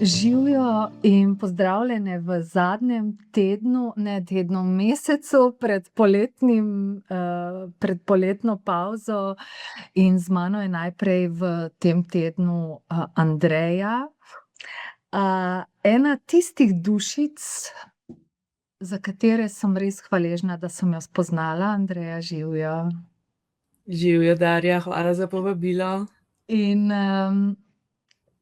Živijo in pozdravljene v zadnjem tednu, ne tednu, mesecu pred poletno pavzo in z mano je najprej v tem tednu, Andreja. Ena tistih dušic, za katere sem res hvaležna, da sem jo spoznala. Andreja, živjo. Živjo, Darja, hvala za povabilo. In,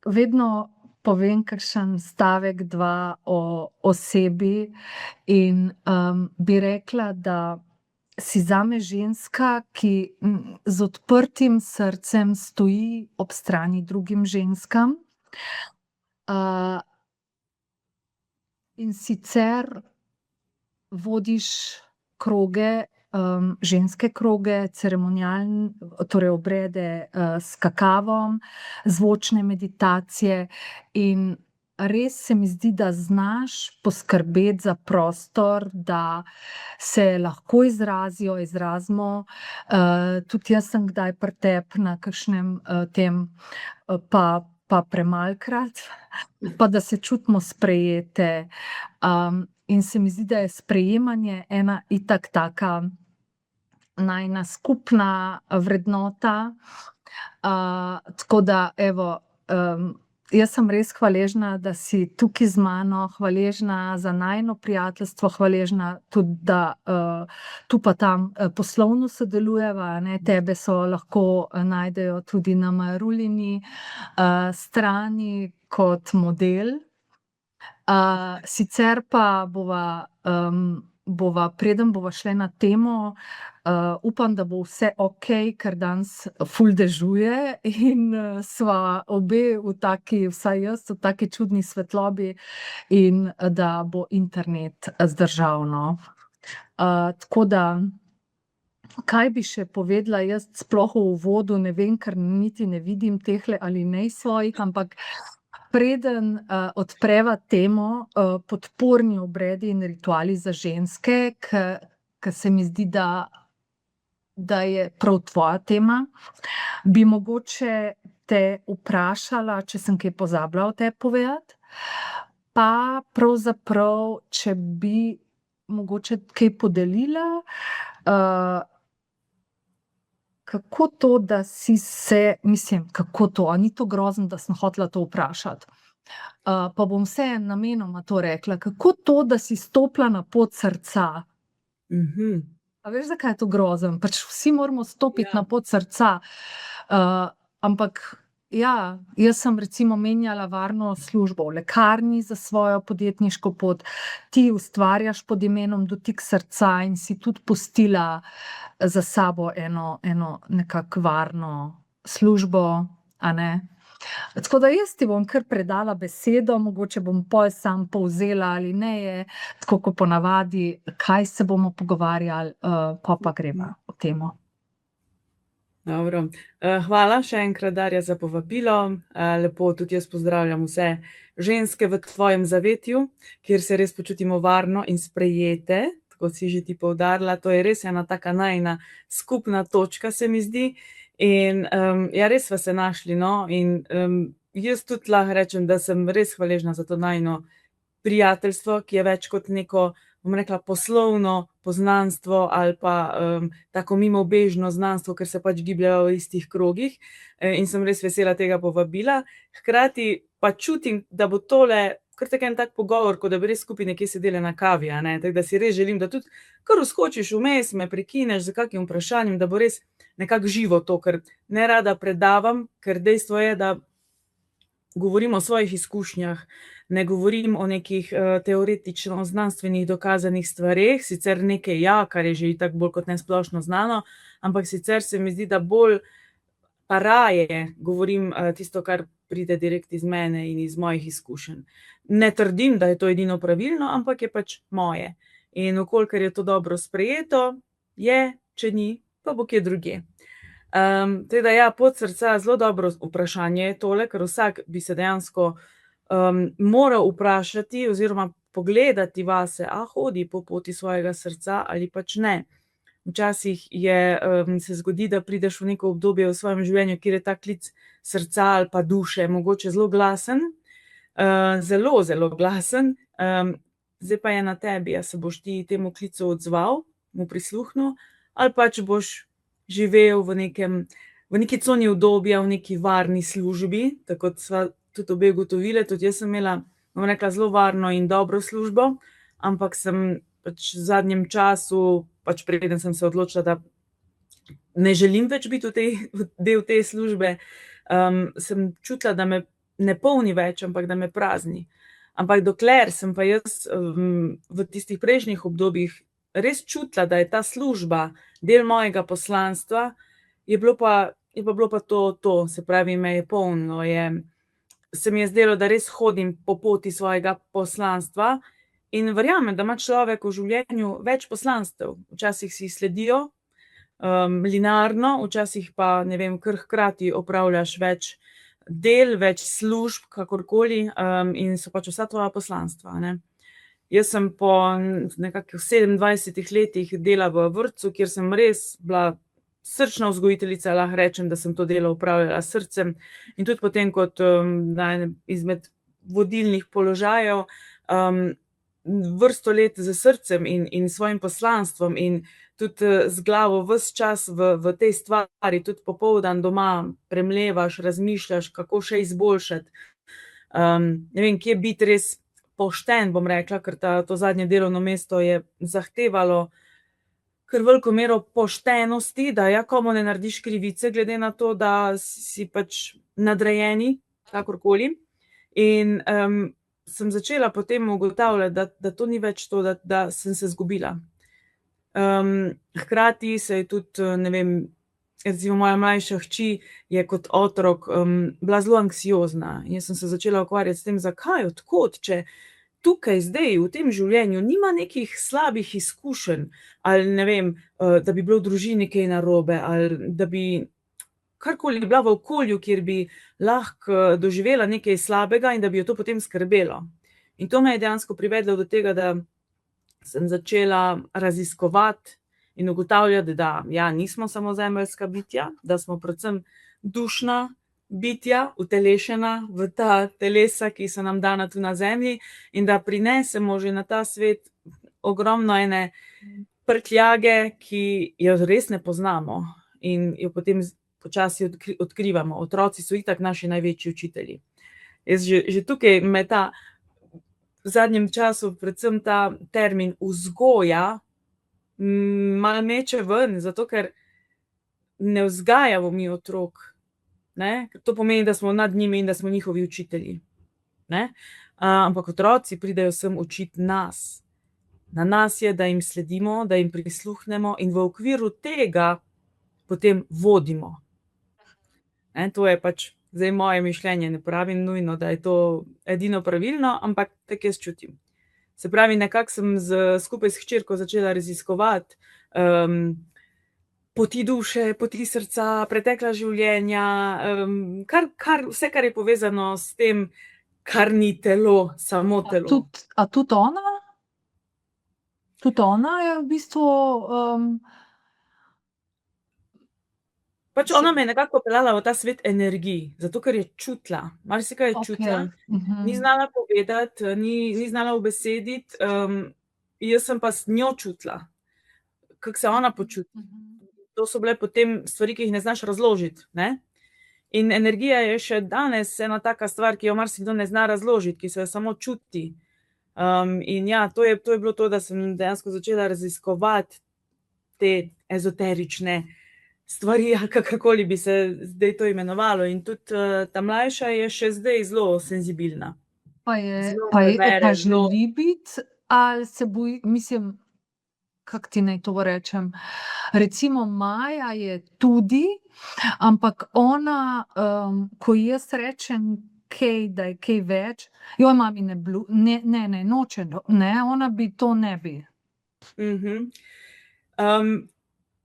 vedno povem kakšen stavek, dva o sebi in, bi rekla, da si zame ženska, ki, z odprtim srcem stoji ob strani drugim ženskam. In sicer vodiš kroge, ženske kroge, torej obrede, s kakavom, zvočne meditacije in res se mi zdi, da znaš poskrbeti za prostor, da se lahko izrazimo. Tudi jaz sem kdaj pri tebi na kakšnem, tem, pa premalokrat, pa da se čutimo sprejete. In se mi zdi, da je sprejemanje ena itak taka najina skupna vrednota. Tako da evo, jaz sem res hvaležna, da si tukaj z mano, hvaležna za najino prijateljstvo, hvaležna tudi, da, tu pa tam, poslovno sodelujeva, a ne. Tebe so lahko najdejo tudi na Marullini, strani kot model. Sicer pa bova, preden bova šle na temo, upam, da bo vse okej, ker danes ful dežuje in, sva obe v taki, vsaj jaz, v taki čudni svetlobi in, da bo internet zdržal, no. Tako da, kaj bi še povedala jaz sploh v uvodu, ne vem, ker niti ne vidim tehle alinej svojih, ampak preden, odpreva temo, podporni obredi in rituali za ženske, ke se mi zdi, da je prav tvoja tema, bi mogoče te vprašala, če sem kaj pozabila o tebi povedati. Pa pravzaprav, če bi mogoče kaj podelila, kako to, da si se, mislim, kako to, a ni to grozno, da sem hotela to vprašati? Pa bom vseeno namenoma to rekla. Kako to, da si stopila na pot srca? A veš, zakaj je to grozno? Pač vsi moramo stopiti na pot srca. Ampak ja, jaz sem recimo menjala varno službo v lekarni za svojo podjetniško pot. Ti ustvarjaš pod imenom Dotik srca in si tudi pustila za sabo eno nekako varno službo, a ne. Tako da jaz ti bom kar predala besedo, mogoče bom pol samo povzela alineje, tako kot ponavadi, kaj se bomo pogovarjali, pol pa greva v temo. Dobro. Hvala še enkrat, Darja, za povabilo. Lepo tudi jaz pozdravljam vse ženske v tvojem zavetju, kjer se res počutimo varno in sprejete, tako si že ti poudarila. To je res ena taka najina skupna točka, se mi zdi. In, ja, res sva se našli, no, in, jaz tudi lahko rečem, da sem res hvaležna za to najino prijateljstvo, ki je več kot neko, bom rekla, poslovno poznanstvo ali pa, tako mimobežno znanstvo, ker se pač gibljeva v istih krogih, in sem res vesela tega povabila. Hkrati pa čutim, da bo tole kar tako en tak pogovor, kot da bi res skupaj nekje sedele na kavi, a ne. Tako da si res želim, da tudi kar vskočiš vmes, me prekineš z kakim vprašanjem, da bo res nekako živo to, ker nerada predavam, ker dejstvo je, da govorim o svojih izkušnjah, ne govorim o nekih, teoretično znanstvenih dokazanih stvareh, sicer nekaj ja, kar je že itak bolj kot ne splošno znano, ampak sicer se mi zdi, da bolj pa raje govorim, tisto, kar pride direkt iz mene in iz mojih izkušenj. Ne trdim, da je to edino pravilno, ampak je pač moje. In v kolikor je to dobro sprejeto, je, če ni, pa bo kje drugje. Tako da ja, pot srca, zelo dobro vprašanje je tole, ker vsak bi se dejansko, moral vprašati oziroma pogledati vase, a hodi po poti svojega srca ali pač ne. Včasih je, se zgodi, da prideš v neko obdobje v svojem življenju, kjer je ta klic srca ali pa duše mogoče zelo glasen, zelo, zelo glasen. Zdaj pa je na tebi, a se boš ti temu klicu odzval, mu prisluhnil, ali pa če boš živel v neki coni udobja, v neki varni službi, tako kot sva tudi obe ugotovili. Tudi jaz sem imela, bom rekla, zelo varno in dobro službo, ampak sem pač v zadnjem času, pač preden sem se odločila, da ne želim več biti del te službe, sem čutila, da me ne polni več, ampak da me prazni. Ampak dokler sem pa jaz v tistih prejšnjih obdobjih res čutila, da je ta služba del mojega poslanstva, je bilo pa to, se pravi, me je polnilo, se mi je zdelo, da res hodim po poti svojega poslanstva in verjamem, da ima človek v življenju več poslanstev. Včasih si sledijo linearno, včasih pa, ne vem, kar hkrati opravljaš več del, več služb, kakorkoli, in so pač vsa tvoja poslanstva, ne. Jaz sem po nekakih 27 letih dela v vrtcu, kjer sem res bila srčna vzgojiteljica, lahko rečem, da sem to delo opravljala s srcem, in tudi potem kot na enem izmed vodilnih položajev, vrsto let s srcem in svojim poslanstvom in tudi z glavo ves čas v tej stvari, tudi popoldan doma premlevaš, razmišljaš, kako še izboljšati. Ne vem, kje biti res pošten, bom rekla, ker to zadnje delovno mesto je zahtevalo kar veliko mero poštenosti, da komu ne narediš krivice, glede na to, da si pač nadrejeni, kakorkoli. In sem začela potem ugotavljati, da to ni več to, da sem se izgubila. Hkrati se je tudi, ne vem, recimo moja mlajša hči je kot otrok bila zelo anksiozna in jaz sem se začela ukvarjati s tem, zakaj, od kod, če tukaj zdaj v tem življenju nima nekih slabih izkušenj, ali ne vem, da bi bilo v družini kaj narobe, ali da bi karkoli bila v okolju, kjer bi lahko doživela nekaj slabega in da bi jo to potem skrbelo. In to me je dejansko privedlo do tega, da sem začela raziskovati in ugotavljati, da nismo samo zemeljska bitja, da smo predvsem dušna bitja, utelešena v ta telesa, ki so nam dana tu na zemlji, in da prinesemo že na ta svet ogromno ene prtljage, ki jo res ne poznamo in jo potem počasi odkrivamo. Otroci so itak naši največji učitelji. Jaz že tukaj me v zadnjem času predvsem ta termin vzgoja malo meče ven, zato ker ne vzgajamo mi otrok, ne, ker to pomeni, da smo nad njimi in da smo njihovi učitelji, ne, ampak otroci pridejo sem učiti nas. Na nas je, da jim sledimo, da jim prisluhnemo in v okviru tega potem vodimo. Ne, to je pač zdaj moje mišljenje, ne pravim nujno, da je to edino pravilno, ampak tako jaz čutim. Se pravi, nekako sem skupaj s hčerko začela raziskovati poti duše, poti srca, pretekla življenja, vse, kar je povezano s tem, kar ni telo, samo telo. Tudi ona? Tudi ona je v bistvu Pač ona me je nekako peljala v ta svet energij, zato ker je čutila, marsikaj je čutila, ni znala povedati, ni znala ubesediti, jaz sem pa z njo čutila, kako se ona počuti. To so bile potem stvari, ki jih ne znaš razložiti, ne. In energija je še danes ena taka stvar, ki jo marsikdo ne zna razložiti, ki se jo samo čuti. In to je bilo to, da sem dejansko začela raziskovati te ezoterične stvari, ali kakorkoli bi se zdaj to imenovalo. In tudi ta mlajša je še zdaj zelo senzibilna. Pa želi biti, ali se boji, mislim, kako ti naj to rečem, recimo Maja je tudi, ampak ona, ko jaz rečem kaj, da je kaj več, mami ne noče, ne, ona bi to ne bi.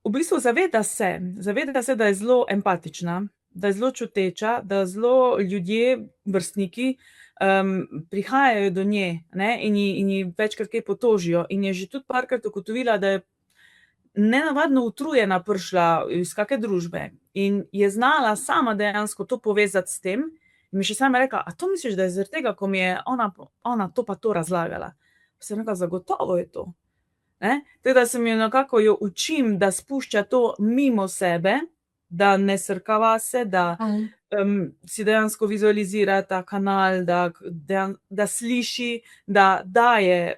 V bistvu zaveda se, da je zelo empatična, da je zelo čuteča, da zelo ljudje, vrstniki, prihajajo do nje, ne, in ji večkrat kaj potožijo. In je že tudi parkrat ugotovila, da je nenavadno utrujena prišla iz kake družbe in je znala sama dejansko to povezati s tem In mi še sama rekla: "A to misliš, da je zaradi tega, ko mi je ona to pa to razlagala?" Pa sem rekla: "Zagotovo je to." Ne, tako da sem jo nekako jo učim, da spušča to mimo sebe, da ne srka vase, da si dejansko vizualizira ta kanal, da sliši, da daje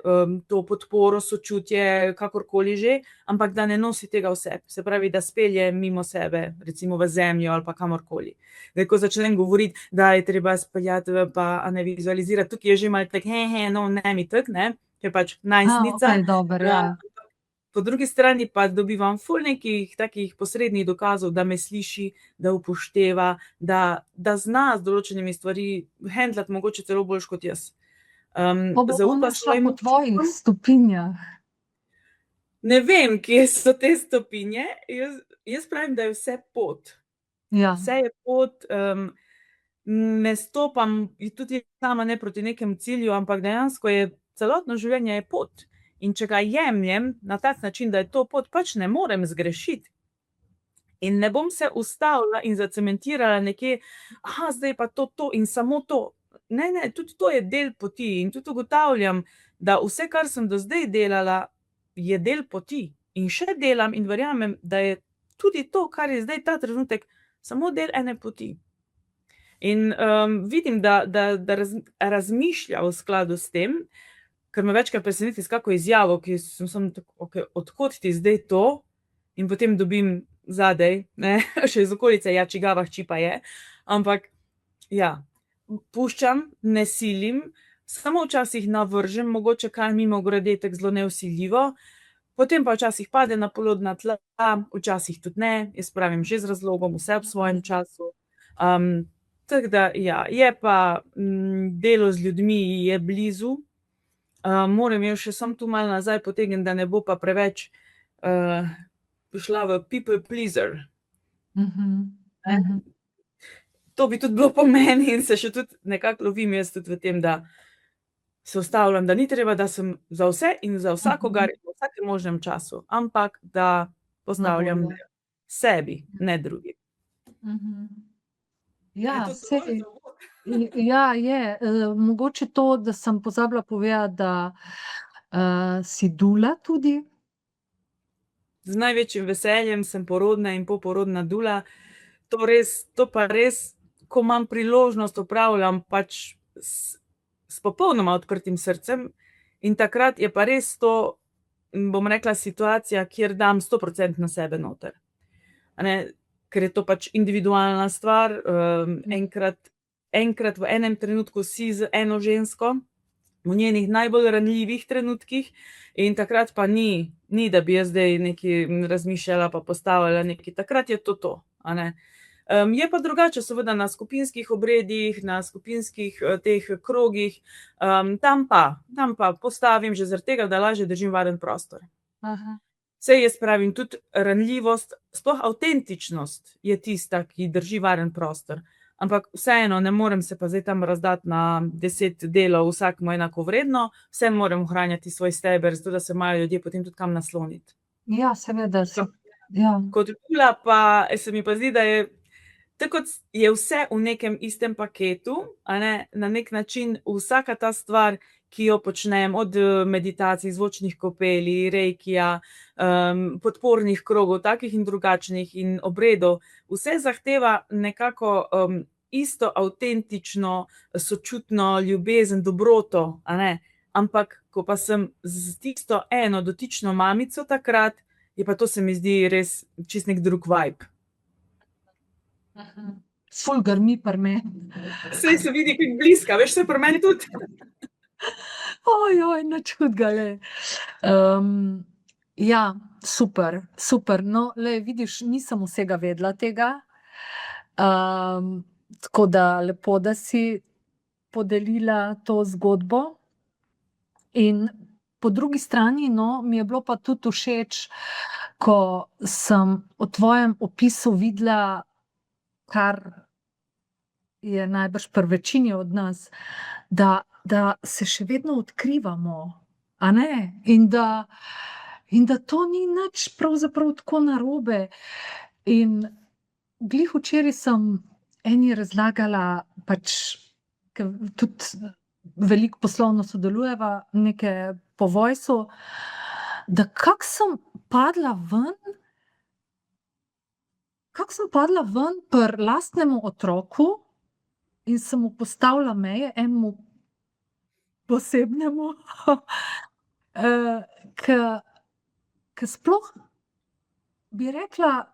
to podporo, sočutje, kakorkoli že, ampak da ne nosi tega v sebi. Se pravi, da spelje mimo sebe, recimo v zemljo ali pa kamorkoli. Zdaj, ko začnem govoriti, da je treba speljati pa a ne vizualizirati, tukaj je že malo tako, no, ne mi tako, ne, ker pač najstnica. okej, dobro, ja. Po drugi strani pa dobivam ful nekih takih posrednih dokazov, da me sliši, da upošteva, da zna z določenimi stvari hendlati mogoče celo boljše kot jaz. Pa bo Zaupa ona šla svojim po tvojih občutkom. stopinjah. Ne vem, kje so te stopinje, jaz pravim, da je vse pot. Ja, Vse je pot, ne stopam tudi sama ne proti nekemu cilju, ampak dejansko je celotno življenje je pot. In če ga jemljem na tak način, da je to pot, pač ne morem zgrešiti. In ne bom se ustavila in zacementirala nekje, zdaj pa to in samo to. Ne, tudi to je del poti in tudi ugotavljam, da vse, kar sem do zdaj delala, je del poti. In še delam in verjamem, da je tudi to, kar je zdaj ta trenutek, samo del ene poti. In vidim, da razmišlja v skladu s tem, ker me večkrat preseneti s kako izjavo, ki sem samo tako, okej, od kod ti zdaj to? In potem dobim zadaj, ne, še iz okolice, ja, čigava hči pa je. Ampak ja, puščam, ne silim, samo včasih navržem, mogoče kaj mimogrede, tako zelo nevsiljivo, potem pa včasih pade na plodna tla, včasih tudi ne, jaz pravim že z razlogom, vse ob svojem času. Tako da ja, je pa delo z ljudmi je blizu. Moram jo še samo tu malo nazaj potegniti, da ne bo pa preveč šla v people pleaser. To bi tudi bilo po meni in se še tudi nekako lovim jaz tudi v tem, da se ustavljam, da ni treba, da sem za vse in za vsakogar in v vsakem možnem času, ampak da postavljam Na voljo. sebi, ne drugim. Ja, Je to saj, dovolj za uvod? ja, je. Mogoče to, da sem pozabila povedati, da si dula tudi. Z največjim veseljem sem porodna in poporodna dula. To pa res, ko imam priložnost, opravljam pač s popolnoma odprtim srcem in takrat je pa res to, bom rekla, situacija, kjer dam 100% sebe noter. A ne, ker je to pač individualna stvar, enkrat v enem trenutku si z eno žensko, v njenih najbolj ranljivih trenutkih, in takrat pa ni, da bi jaz zdaj nekaj razmišljala pa postavila nekaj, takrat je to, a ne. Je pa drugače seveda na skupinskih obredih, na skupinskih teh krogih, tam pa postavim že zaradi tega, da lažje držim varen prostor. Saj jaz pravim, tudi ranljivost, sploh avtentičnost je tista, ki drži varen prostor. Ampak vseeno, ne morem se pa zdaj tam razdati na 10 delov, vsakemu enakovredno, vseeno moram ohranjati svoj steber, zato da se imajo ljudje potem tudi kam nasloniti. Ja, seveda, ja. Kot dula pa se mi pa zdi, da je tako kot je vse v nekem istem paketu, a ne, na neki način vsaka ta stvar, ki jo počnem, od meditacij, zvočnih kopeli, reikija, podpornih krogov, takih in drugačnih, in obredov, vse zahteva nekako isto avtentično, sočutno ljubezen, dobroto, a ne. Ampak ko pa sem s tisto eno dotično mamico takrat, je pa to, se mi zdi, res čisto neki drug vibe. Ful grmi pri meni. Saj se vidi, kako bliska, veš, saj pri meni tudi. Nič hudega, ja, super, super. No, vidiš, nisem vsega vedela tega. Tako da lepo, da si podelila to zgodbo. In po drugi strani, no, mi je bilo pa tudi všeč, ko sem v tvojem opisu videla, kar je najbrž pri večini od nas, da se še vedno odkrivamo, a ne? In da to ni nič pravzaprav tako narobe. In glih včeraj sem eni razlagala, pač, ker tudi veliko poslovno sodelujeva, neke po Voicu, da kako sem padla ven pri lastnemu otroku in sem mu postavila meje, enemu posebnemu, ke sploh bi rekla,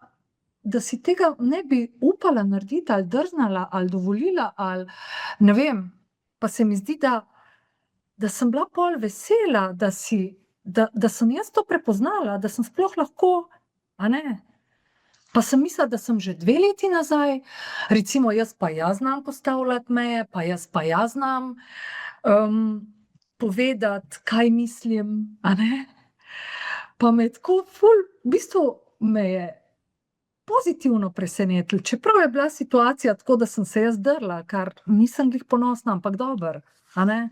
da si tega ne bi upala narediti ali drznila ali dovolila ali ne vem. Pa se mi zdi, da sem bila pol vesela, da sem jaz to prepoznala, da sem sploh lahko, a ne. Pa sem mislila, da sem že 2 leti nazaj, recimo jaz znam postavljati meje, pa jaz znam povedati, kaj mislim, a ne. Pa me je tako ful, v bistvu me je pozitivno presenetilo, čeprav je bila situacija tako, da sem se jaz drla, kar nisem glih ponosna, ampak dobro, a ne.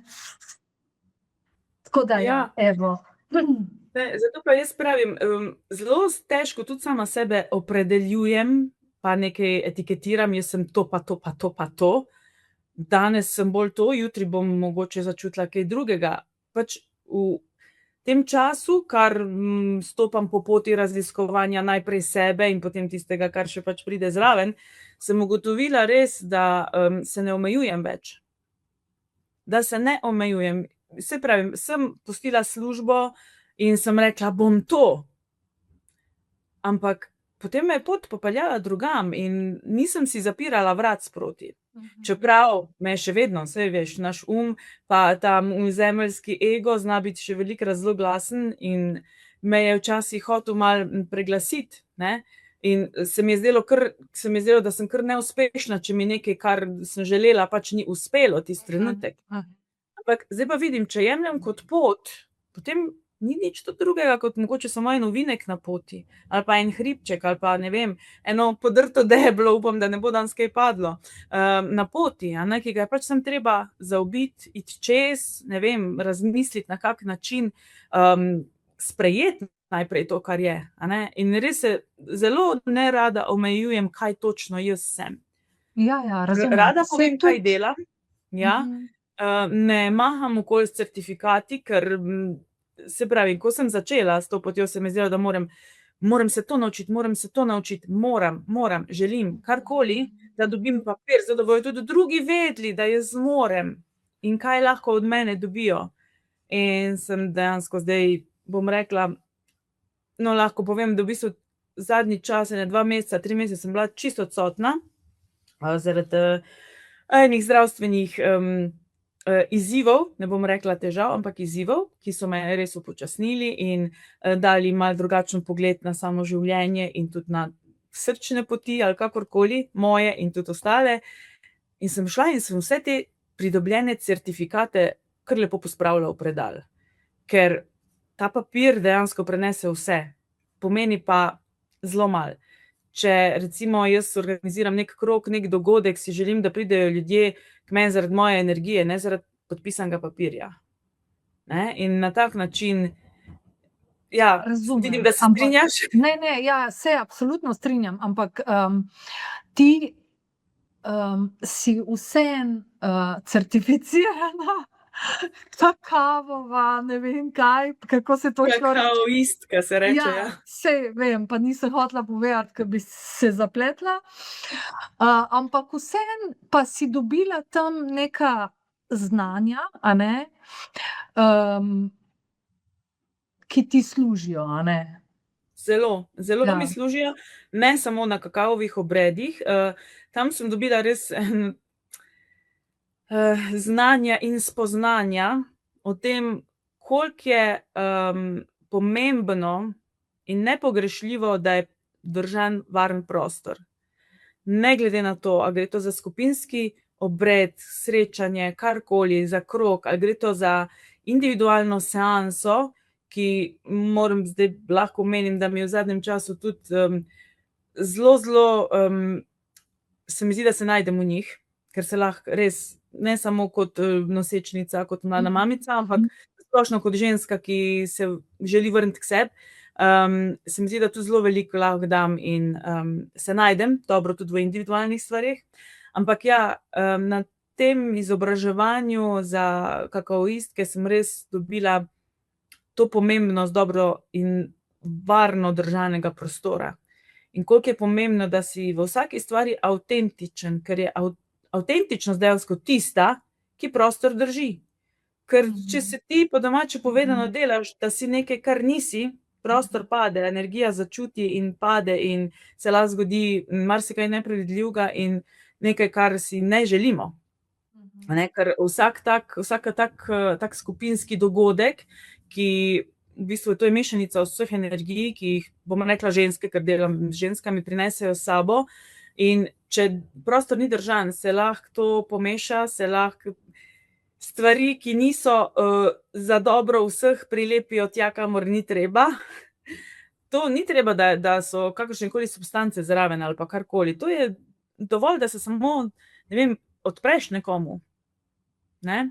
Tako da Ja. evo. Zato pa jaz pravim, zelo težko tudi sama sebe opredeljujem, pa nekaj etiketiram, jaz sem to pa to pa to pa to. Danes sem bolj to, jutri bom mogoče začutila kaj drugega. Pač v tem času, kar stopam po poti raziskovanja najprej sebe in potem tistega, kar še pač pride zraven, sem ugotovila res, da se ne omejujem več. Da se ne omejujem. Saj pravim, sem pustila službo in sem rekla, bom to. Ampak potem me je pot popeljala drugam in nisem si zapirala vrat sproti. Čeprav me je še vedno, saj veš, naš pa ta zemeljski ego zna biti še velikokrat zelo glasen in me je včasih hotel malo preglasiti, ne. In se mi je zdelo, da sem kar neuspešna, če mi nekaj, kar sem želela, pač ni uspelo tisti trenutek. Ampak zdaj pa vidim, če jemljem kot pot, potem ni nič drugega kot mogoče samo en ovinek na poti, ali pa en hribček, ali pa ne vem, eno podrto deblo, upam, da ne bo danes kaj padlo, na poti, a ne, ki ga je pač samo treba zaobiti, iti čez, ne vem, razmisliti, na kak način, sprejeti najprej to, kar je, a ne. In res se zelo nerada omejujem, kaj točno jaz sem. Ja, razumem. Rada Saj povem, kaj tudi. delam, ja. Ne maham okoli s certifikati, ker se pravi, ko sem začela s to potjo, se mi je zdelo, da moram se to naučiti, moram, želim, karkoli, da dobim papir, zato da bojo tudi drugi vedeli, da jaz zmorem in kaj lahko od mene dobijo. In sem dejansko zdaj, bom rekla, no, lahko povem, da v bistvu zadnji čas, 2 meseca, 3 mesece sem bila čisto odsotna, zaradi enih zdravstvenih izzivov, ne bom rekla težav, ampak izzivov, ki so me res upočasnili in dali malo drugačen pogled na samo življenje in tudi na srčne poti ali kakorkoli, moje in tudi ostale. In sem šla in sem vse te pridobljene certifikate kar lepo pospravila v predal. Ker ta papir dejansko prenese vse, pomeni pa zelo malo. Če recimo jaz organiziram neki krog, neki dogodek, si želim, da pridejo ljudje k meni zaradi moje energije, ne zaradi podpisanega papirja. Ne, in na tak način, ja, Razumem, vidim, da se ampak strinjaš. Ne, ja, se absolutno strinjam, ampak ti si vseeno certificirana kakavova, ne vem kaj, kako se točno reče. Kakaoistka se reče, ja. Saj vem, pa nisem hotela povedati, ker bi se zapletla. Ampak vseeno pa si dobila tam neka znanja, a ne, ki ti služijo, a ne. Zelo Ja. mi služijo, ne samo na kakavovih obredih, tam sem dobila res znanja in spoznanja o tem, koliko je pomembno in nepogrešljivo, da je držan varen prostor. Ne glede na to, a gre to za skupinski obred, srečanje, karkoli, za krog, ali gre to za individualno seanso, ki moram zdaj, lahko omenim, da mi je v zadnjem času tudi zelo se mi zdi, da se najdem v njih, ker se lahko res, ne samo kot nosečnica, kot mlada mamica, ampak splošno kot ženska, ki se želi vrniti k sebi, se mi zdi, da tu zelo veliko lahko dam in se najdem dobro tudi v individualnih stvareh. Ampak ja, na tem izobraževanju za kakaoistke sem res dobila to pomembnost dobro in varno držanega prostora. In koliko je pomembno, da si v vsaki stvari avtentičen, ker je avtentičnost dejansko tista, ki prostor drži. Ker če se ti po domače povedano delaš, da si nekaj, kar nisi, prostor pade, energija začuti in pade in se lahko zgodi marsikaj nepredvidljivega in nekaj, kar si ne želimo. Ker vsak tak skupinski dogodek, ki v bistvu to je mešanica vseh energij, ki jih, bom rekla ženske, ker delam z ženskami, prinesejo s sabo, in če prostor ni držan, se lahko to pomeša, se lahko stvari, ki niso za dobro vseh, prilepijo tja, kamor ni treba. To ni treba, da so kakršnekoli substance zraven ali pa karkoli. To je dovolj, da se samo, ne vem, odpreš nekomu. Ne?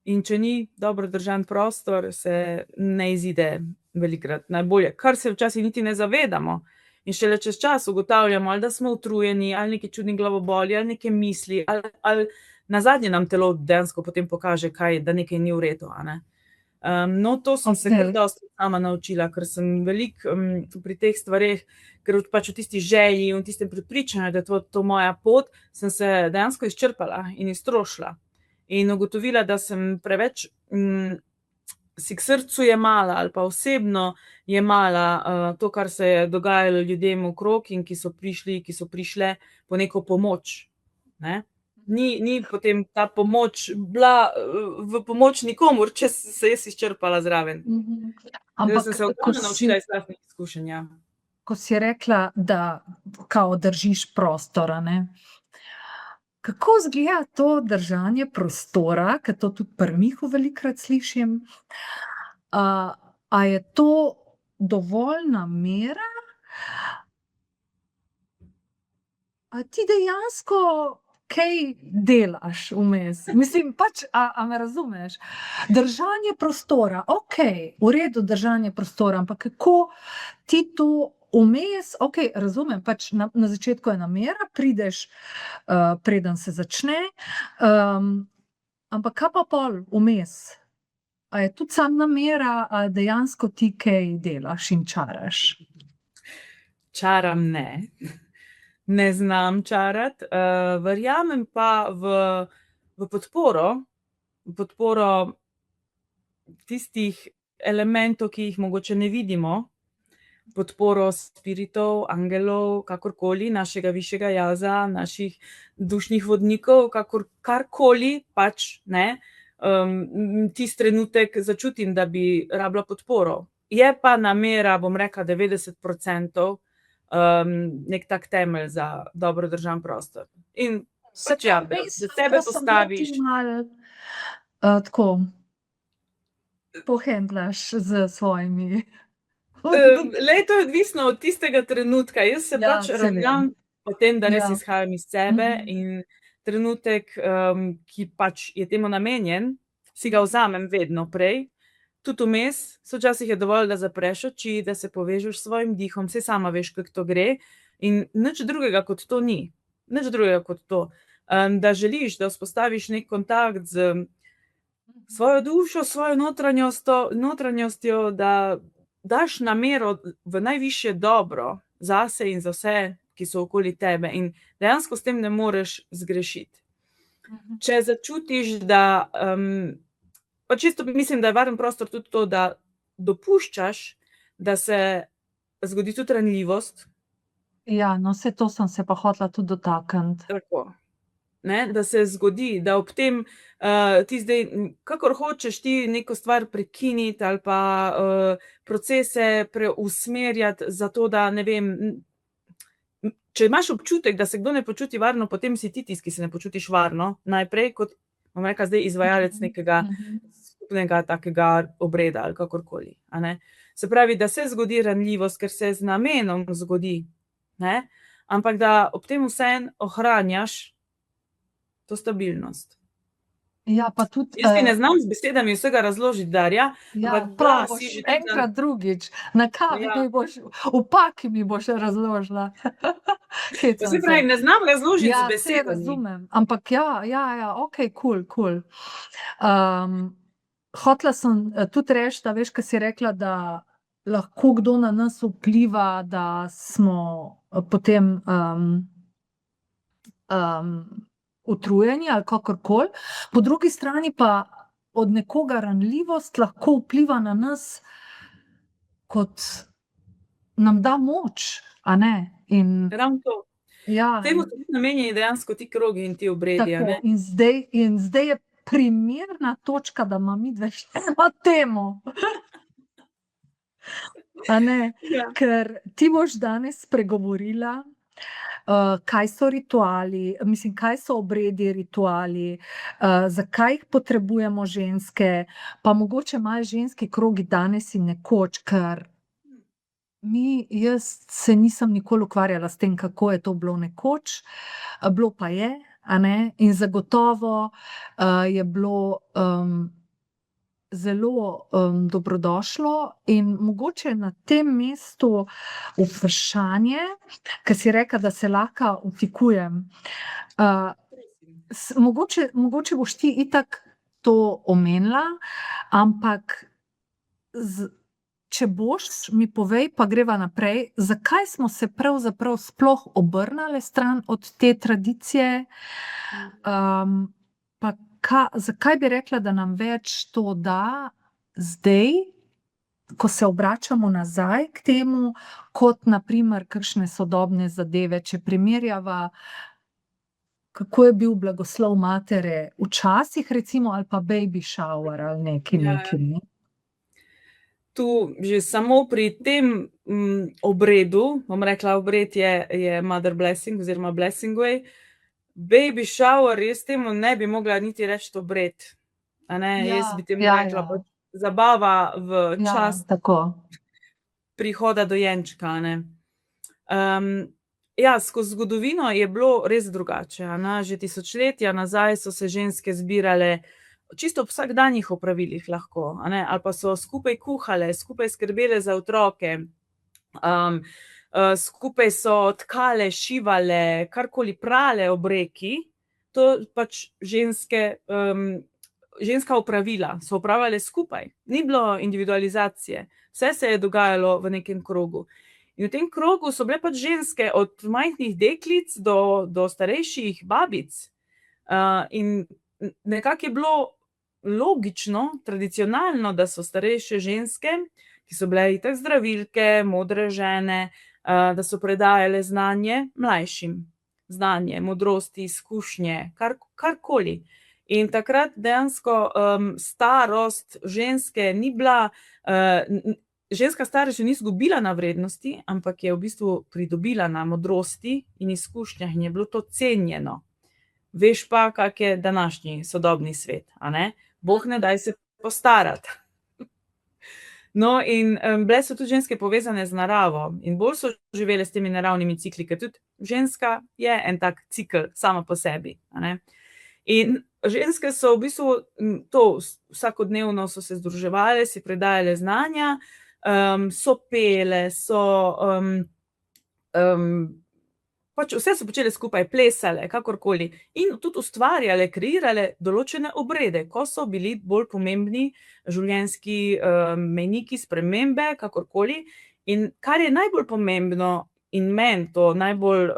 In če ni dobro držan prostor, se ne izide velikrat najbolje, kar se včasih niti ne zavedamo. In šele čez čas ugotavljamo, ali da smo utrujeni, ali neki čudni glavoboli, ali neke misli, ali nazadnje nam telo dejansko potem pokaže, da nekaj ni v redu. No, to sem se kar dosti sama naučila, ker sem veliko pri teh stvareh, ker pač v tisti želji in v tistem prepričanju, da je to moja pot, sem se dejansko izčrpala in iztrošila. In ugotovila, da sem preveč si k srcu jemala ali pa osebno jemala to, kar se je dogajalo ljudem okrog in ki so prišle po neko pomoč. Ne? Ni potem ta pomoč bila v pomoč nikomur, če se jaz izčrpala zraven. Ampak sem se ogromno naučila iz lastnih izkušenj. Ja. Ko si rekla, da kao držiš prostora, ne? Kako izgleda to držanje prostora, ker to tudi pri Mihu velikokrat slišim? A je to dovolj namera? A ti dejansko kaj delaš vmes? Mislim, pač, a me razumeš? Držanje prostora, okej, v redu držanje prostora, ampak kako ti to vmes, okej, razumem, pač na začetku je namera, prideš, preden se začne, ampak kaj pa pol vmes? A je tudi sam namera, a dejansko ti kaj delaš in čaraš? Čaram ne. Ne znam čarati, verjamem pa v podporo tistih elementov, ki jih mogoče ne vidimo, podporo spiritov, angelov, kakorkoli, našega višjega jaza, naših dušnih vodnikov, karkoli pač, ne, tisti trenutek začutim, da bi rabila podporo. Je pa namera, bom rekla, 90%, nek tak temelj za dobro držan prostor. In pač ja, da sebe postaviš. Tako, pohendlaš z svojimi. Lej, to je odvisno od tistega trenutka. Jaz se pač ravnam po tem, da res izhajam iz sebe in trenutek, ki pač je temu namenjen, si ga vzamem vedno prej. Tudi vmes, včasih je dovolj, da zapreš oči, da se povežeš s svojim dihom, saj sama veš, kako to gre, in nič drugega kot to ni. Nič drugega kot to. Da želiš, da vzpostaviš nek kontakt z svojo dušo, svojo notranjostjo, da daš namero v najvišje dobro zase in za vse, ki so okoli tebe, in dejansko s tem ne moreš zgrešiti. Če začutiš, da pa čisto mislim, da je varen prostor tudi to, da dopuščaš, da se zgodi tudi ranljivost. Ja, no, vse to sem se pa hotela tudi dotakniti. Tako. Ne, da se zgodi, da ob tem ti zdaj, kakor hočeš ti neko stvar prekiniti ali pa procese preusmerjati zato, da ne vem, če imaš občutek, da se kdo ne počuti varno, potem si ti tisti, ki se ne počutiš varno, najprej kot, bom rekla, zdaj izvajalec nekega skupnega takega obreda ali kakorkoli. Se pravi, da se zgodi ranljivost, ker se z namenom zgodi, ne? Ampak da ob tem vseeno ohranjaš to stabilnost. Ja, pa tudi, Jaz ti ne znam z besedami vsega razložiti, Darja, ja, ampak prav bila boš si že tudi na... enkrat drugič, na kavi Ja. mi boš, v paki mi boš razložila. Pa Hecam saj se. pravim, ne znam razložiti z Ja, saj besedami. razumem, ampak ja, okej, cool. Hotela sem tudi reči, da veš, ko si rekla, da lahko kdo na nas vpliva, da smo potem utrujeni ali kakorkoli. Po drugi strani pa od nekoga ranljivost lahko vpliva na nas, kot nam da moč, a ne? In Ravno to. ja, Temu so tudi namenjeni dejansko ti krogi in ti obredi, a tako. ne? In zdaj je primerna točka, da ima midve še eno temo. A ne? Ja. Ker ti boš danes spregovorila, kaj so rituali, mislim, kaj so obredi, rituali, zakaj jih potrebujemo ženske, pa mogoče malo ženski krogi danes in nekoč, ker jaz se nisem nikoli ukvarjala s tem, kako je to bilo nekoč, bilo pa je, a ne, in zagotovo je bilo zelo dobrodošlo in mogoče na tem mestu vprašanje, ker si rekla, da se lahko vtikujem. Mogoče boš ti itak to omenila, ampak če boš, mi povej, pa greva naprej, zakaj smo se pravzaprav sploh obrnili stran od te tradicije, pa zakaj bi rekla, da nam več to da zdaj, ko se obračamo nazaj k temu, kot na primer kakšne sodobne zadeve, če primerjava, kako je bil blagoslov matere včasih recimo, ali pa baby shower ali nekaj. Ne? Tu že samo pri tem obredu, bom rekla, obred je mother blessing oziroma blessing way, baby shower, jaz temu ne bi mogla niti reči obred, a ne, jaz bi temu rekla pač zabava v čast prihoda dojenčka, a ne. Ja, skozi zgodovino je bilo res drugače, a ne, že tisočletja nazaj so se ženske zbirale čisto v vsakdanjih opravilih lahko, a ne, ali pa so skupaj kuhale, skupaj skrbele za otroke, skupaj so tkale, šivale, karkoli, prale obreki, to pač ženska opravila so opravljale skupaj, ni bilo individualizacije, vse se je dogajalo v nekem krogu. In v tem krogu so bile pač ženske od majhnih deklic do starejših babic. In nekako je bilo logično, tradicionalno, da so starejše ženske, ki so bile itak zdravilke, modre žene, da so predajale znanje mlajšim. Znanje, modrosti, izkušnje, karkoli. In takrat dejansko starost ženske ni bila, ženska starost ni izgubila na vrednosti, ampak je v bistvu pridobila na modrosti in izkušnjah in je bilo to cenjeno. Veš pa, kak je današnji sodobni svet, a ne? Bog ne daj se postarati. No, in bile so tudi ženske povezane z naravo in bolj so živele s temi naravnimi cikli, ker tudi ženska je en tak cikel sama po sebi, a ne? In ženske so v bistvu to vsakodnevno so se združevale, si predajale znanja, so pele, pač vse so počele skupaj, plesale, kakorkoli, in tudi ustvarjale, kreirale določene obrede, ko so bili bolj pomembni življenjski mejniki, spremembe, kakorkoli. In kar je najbolj pomembno in meni to najbolj,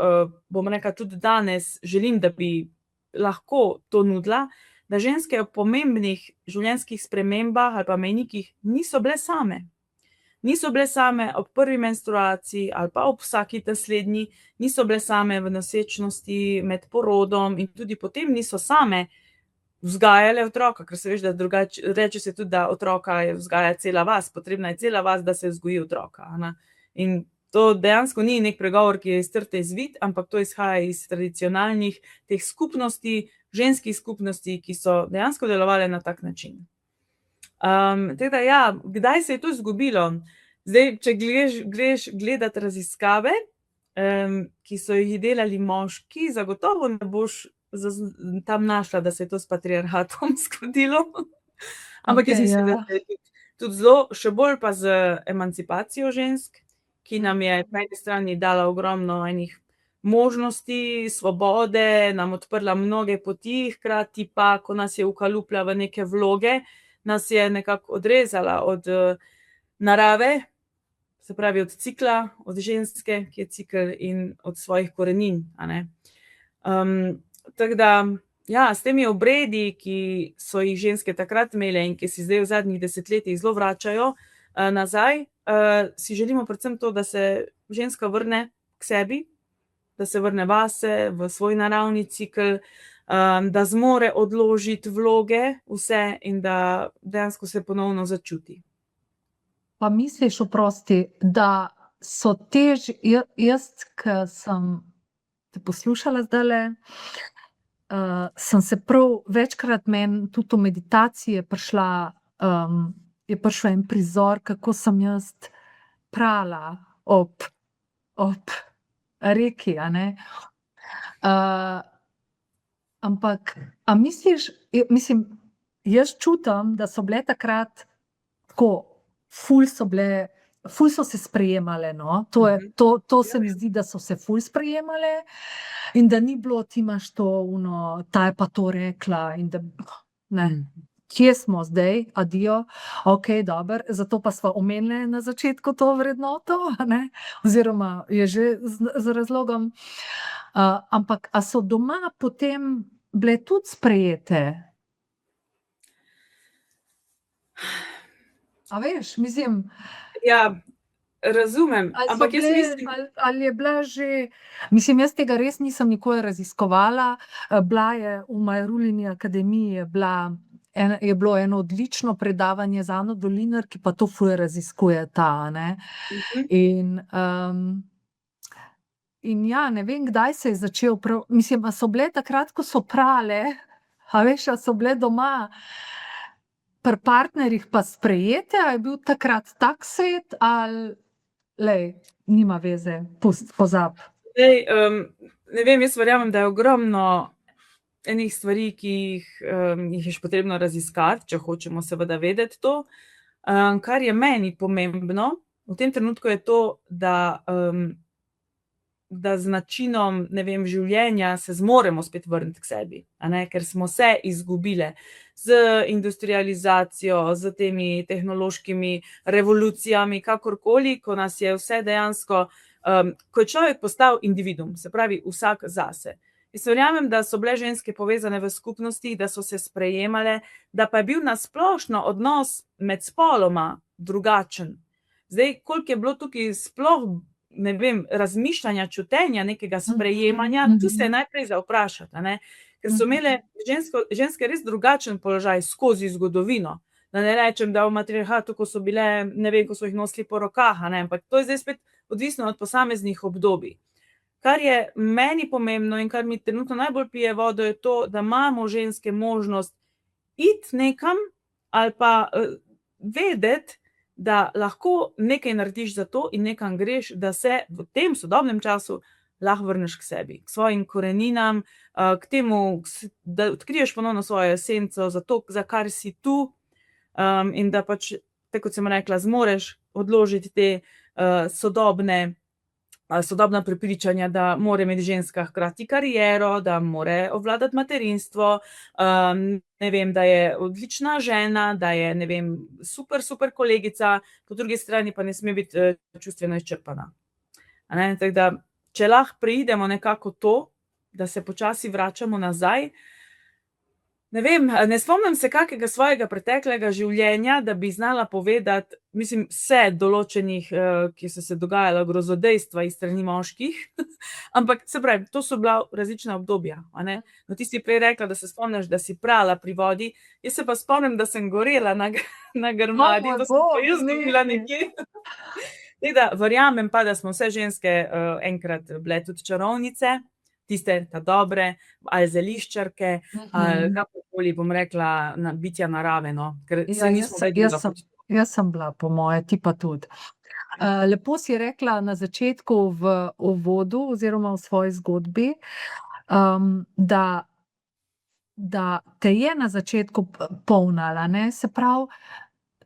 bom rekla, tudi danes želim, da bi lahko to nudila, da ženske v pomembnih življenjskih spremembah ali pa mejnikih niso bile same. Niso bile same ob prvi menstruaciji ali pa ob vsaki naslednji, niso bile same v nosečnosti, med porodom in tudi potem niso same vzgajale otroka, ker se veš, da drugače, reče se tudi, da otroka vzgaja cela vas, potrebna je cela vas, da se vzgoji otroka, a ne. In to dejansko ni nek pregovor, ki je iz trte izvit, ampak to izhaja iz tradicionalnih teh skupnosti, ženskih skupnosti, ki so dejansko delovale na tak način. Tako da ja, kdaj se je to izgubilo? Zdaj, če greš gledat raziskave, ki so jih delali moški, zagotovo ne boš tam našla, da se je to s patriarhatom zgodilo. Ampak jaz Okej, mislim, da ja. se je tudi zelo, še bolj pa z emancipacijo žensk, ki nam je po eni strani dala ogromno enih možnosti, svobode, nam odprla mnoge poti, hkrati pa, ko nas je ukalupila v neke vloge, nas je nekako odrezala od narave, se pravi od cikla, od ženske, ki je cikel, in od svojih korenin, a ne. Tako da, ja, s temi obredi, ki so jih ženske takrat imele in ki si zdaj v zadnjih desetletjih zelo vračajo nazaj, si želimo predvsem to, da se ženska vrne k sebi, da se vrne vase, v svoj naravni cikel, da zmore odložiti vloge vse in da dejansko se ponovno začuti. Pa misliš, oprosti, da so jaz, ki sem te poslušala zdajle, sem se prav večkrat meni tudi v meditaciji je prišel en prizor, kako sem jaz prala ob reki, a ne. Ampak, a misliš, mislim, jaz čutim, da so bile takrat tako, ful so se sprejemale, no, to se mi zdi, da so se ful sprejemale in da ni bilo, ti imaš to, ta je pa to rekla in da, ne. Kje smo zdaj, adijo, okej, dobro, zato pa sva omenili na začetku to vrednoto, a ne, oziroma je že z razlogom. Ampak a so doma potem bile tudi sprejete? A veš, mislim, Ja, razumem, ali so ampak jaz bile, mislim, ali je bila že, mislim, jaz tega res nisem nikoli raziskovala, bila je v Majerulini akademiji, je bilo eno odlično predavanje z Ano Dolinar, ki pa to ful raziskuje, a ne. In ja, ne vem, kdaj se je začel mislim, a so bile takrat, ko so prale, a veš, a so bile doma pri partnerjih pa sprejete, a je bil takrat tak svet, ali, lej, nima veze, pozab. Zdaj, ne vem, jaz verjamem, da je ogromno enih stvari, ki jih je še potrebno raziskati, če hočemo seveda vedeti to. Kar je meni pomembno v tem trenutku, je to, da z načinom, ne vem, življenja se zmoremo spet vrniti k sebi, a ne, ker smo se izgubile z industrializacijo, z temi tehnološkimi revolucijami, kakorkoli, ko nas je vse dejansko, ko je človek postal individuum, se pravi vsak zase. Jaz verjamem, da so bile ženske povezane v skupnosti, da so se sprejemale, da pa je bil na splošno odnos med spoloma drugačen. Zdaj, koliko je bilo tukaj sploh, ne vem, razmišljanja, čutenja, nekega sprejemanja, tu se je najprej za vprašati, a ne, ker so imele ženske res drugačen položaj skozi zgodovino. Da ne rečem, da v matriarhatu, ko so bile, ne vem, ko so jih nosili po rokah, a ne, ampak to je zdaj spet odvisno od posameznih obdobij. Kar je meni pomembno in kar mi trenutno najbolj pije vodo, je to, da imamo ženske možnost iti nekam ali pa vedeti, da lahko nekaj narediš za to in nekam greš, da se v tem sodobnem času lahko vrneš k sebi, k svojim koreninam, k temu, da odkriješ ponovno svojo esenco, za to, za kar si tu, in da pač, tako kot sem rekla, zmoreš odložiti te sodobna prepričanja, da mora imeti ženska hkrati kariero, da mora obvladati materinstvo, ne vem, da je odlična žena, da je, ne vem, super kolegica, po drugi strani pa ne sme biti čustveno izčrpana. A ne, tako da, če lahko preidemo nekako to, da se počasi vračamo nazaj, ne vem, ne spomnim se kakega svojega preteklega življenja, da bi znala povedati, mislim, vse določenih, ki so se dogajala grozodejstva iz strani moških, ampak se pravi, to so bila različna obdobja, a ne. No, ti si prej rekla, da se spomniš, da si prala pri vodi, jaz se pa spomnim, da sem gorela na grmadi, to sem pa jaz dobila nekje. Tako da verjamem pa, da smo vse ženske enkrat bile tudi čarovnice, tiste ta dobre, ali zeliščarke, ali kakorkoli, bom rekla, bitja narave, no, ker se nismo Jaz sem bila, po moje, ti pa tudi. Lepo si rekla na začetku v uvodu oziroma v svoji zgodbi, da da te je na začetku polnila, ne. Se pravi,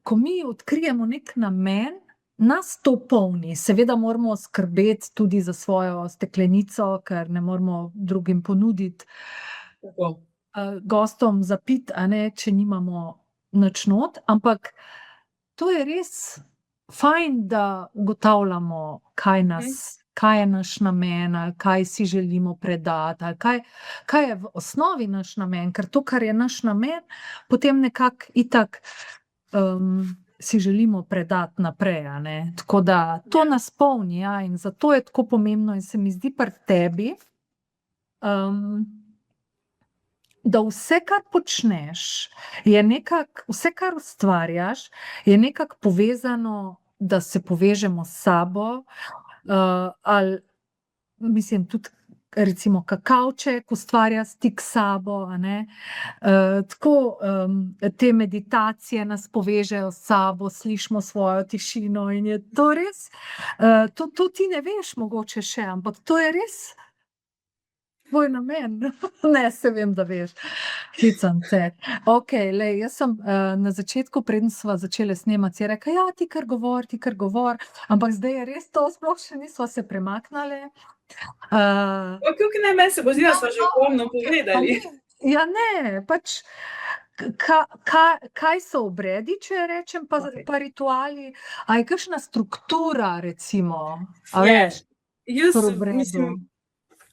ko mi odkrijemo neki namen, nas to polni. Seveda moramo skrbeti tudi za svojo steklenico, ker ne moremo drugim ponuditi, Tako. gostom za piti, a ne, če nimamo nič not, ampak to je res fajn, da ugotavljamo, kaj je naš namen ali kaj si želimo predati ali kaj je v osnovi naš namen, ker to, kar je naš namen, potem nekako itak, si želimo predati naprej, a ne. Tako da to nas polni, ja, in zato je tako pomembno in se mi zdi pri tebi, da vse, kar počneš, je nekako, vse, kar ustvarjaš, je nekako povezano, da se povežemo s sabo, ali mislim tudi recimo kakavček ustvarja stik s sabo, a ne. Tako, te meditacije nas povežejo s sabo, slišimo svojo tišino in je to res, to ti ne veš mogoče še, ampak to je res tvoj namen. Ne, saj vem, da veš. Hecam te. Okej, glej, jaz sem, na začetku, preden sva začele snemati, si rekla: "Ja, ti kar govori." Ampak zdaj je res to, sploh še nisva se premaknile. Kako ne, meni se bo zdelo, da sva že ogromno povedali. Ja, ne, pač kaj so obredi, če rečem, pa rituali? A je kakšna struktura, recimo? A veš, Jaz pri obredu? mislim,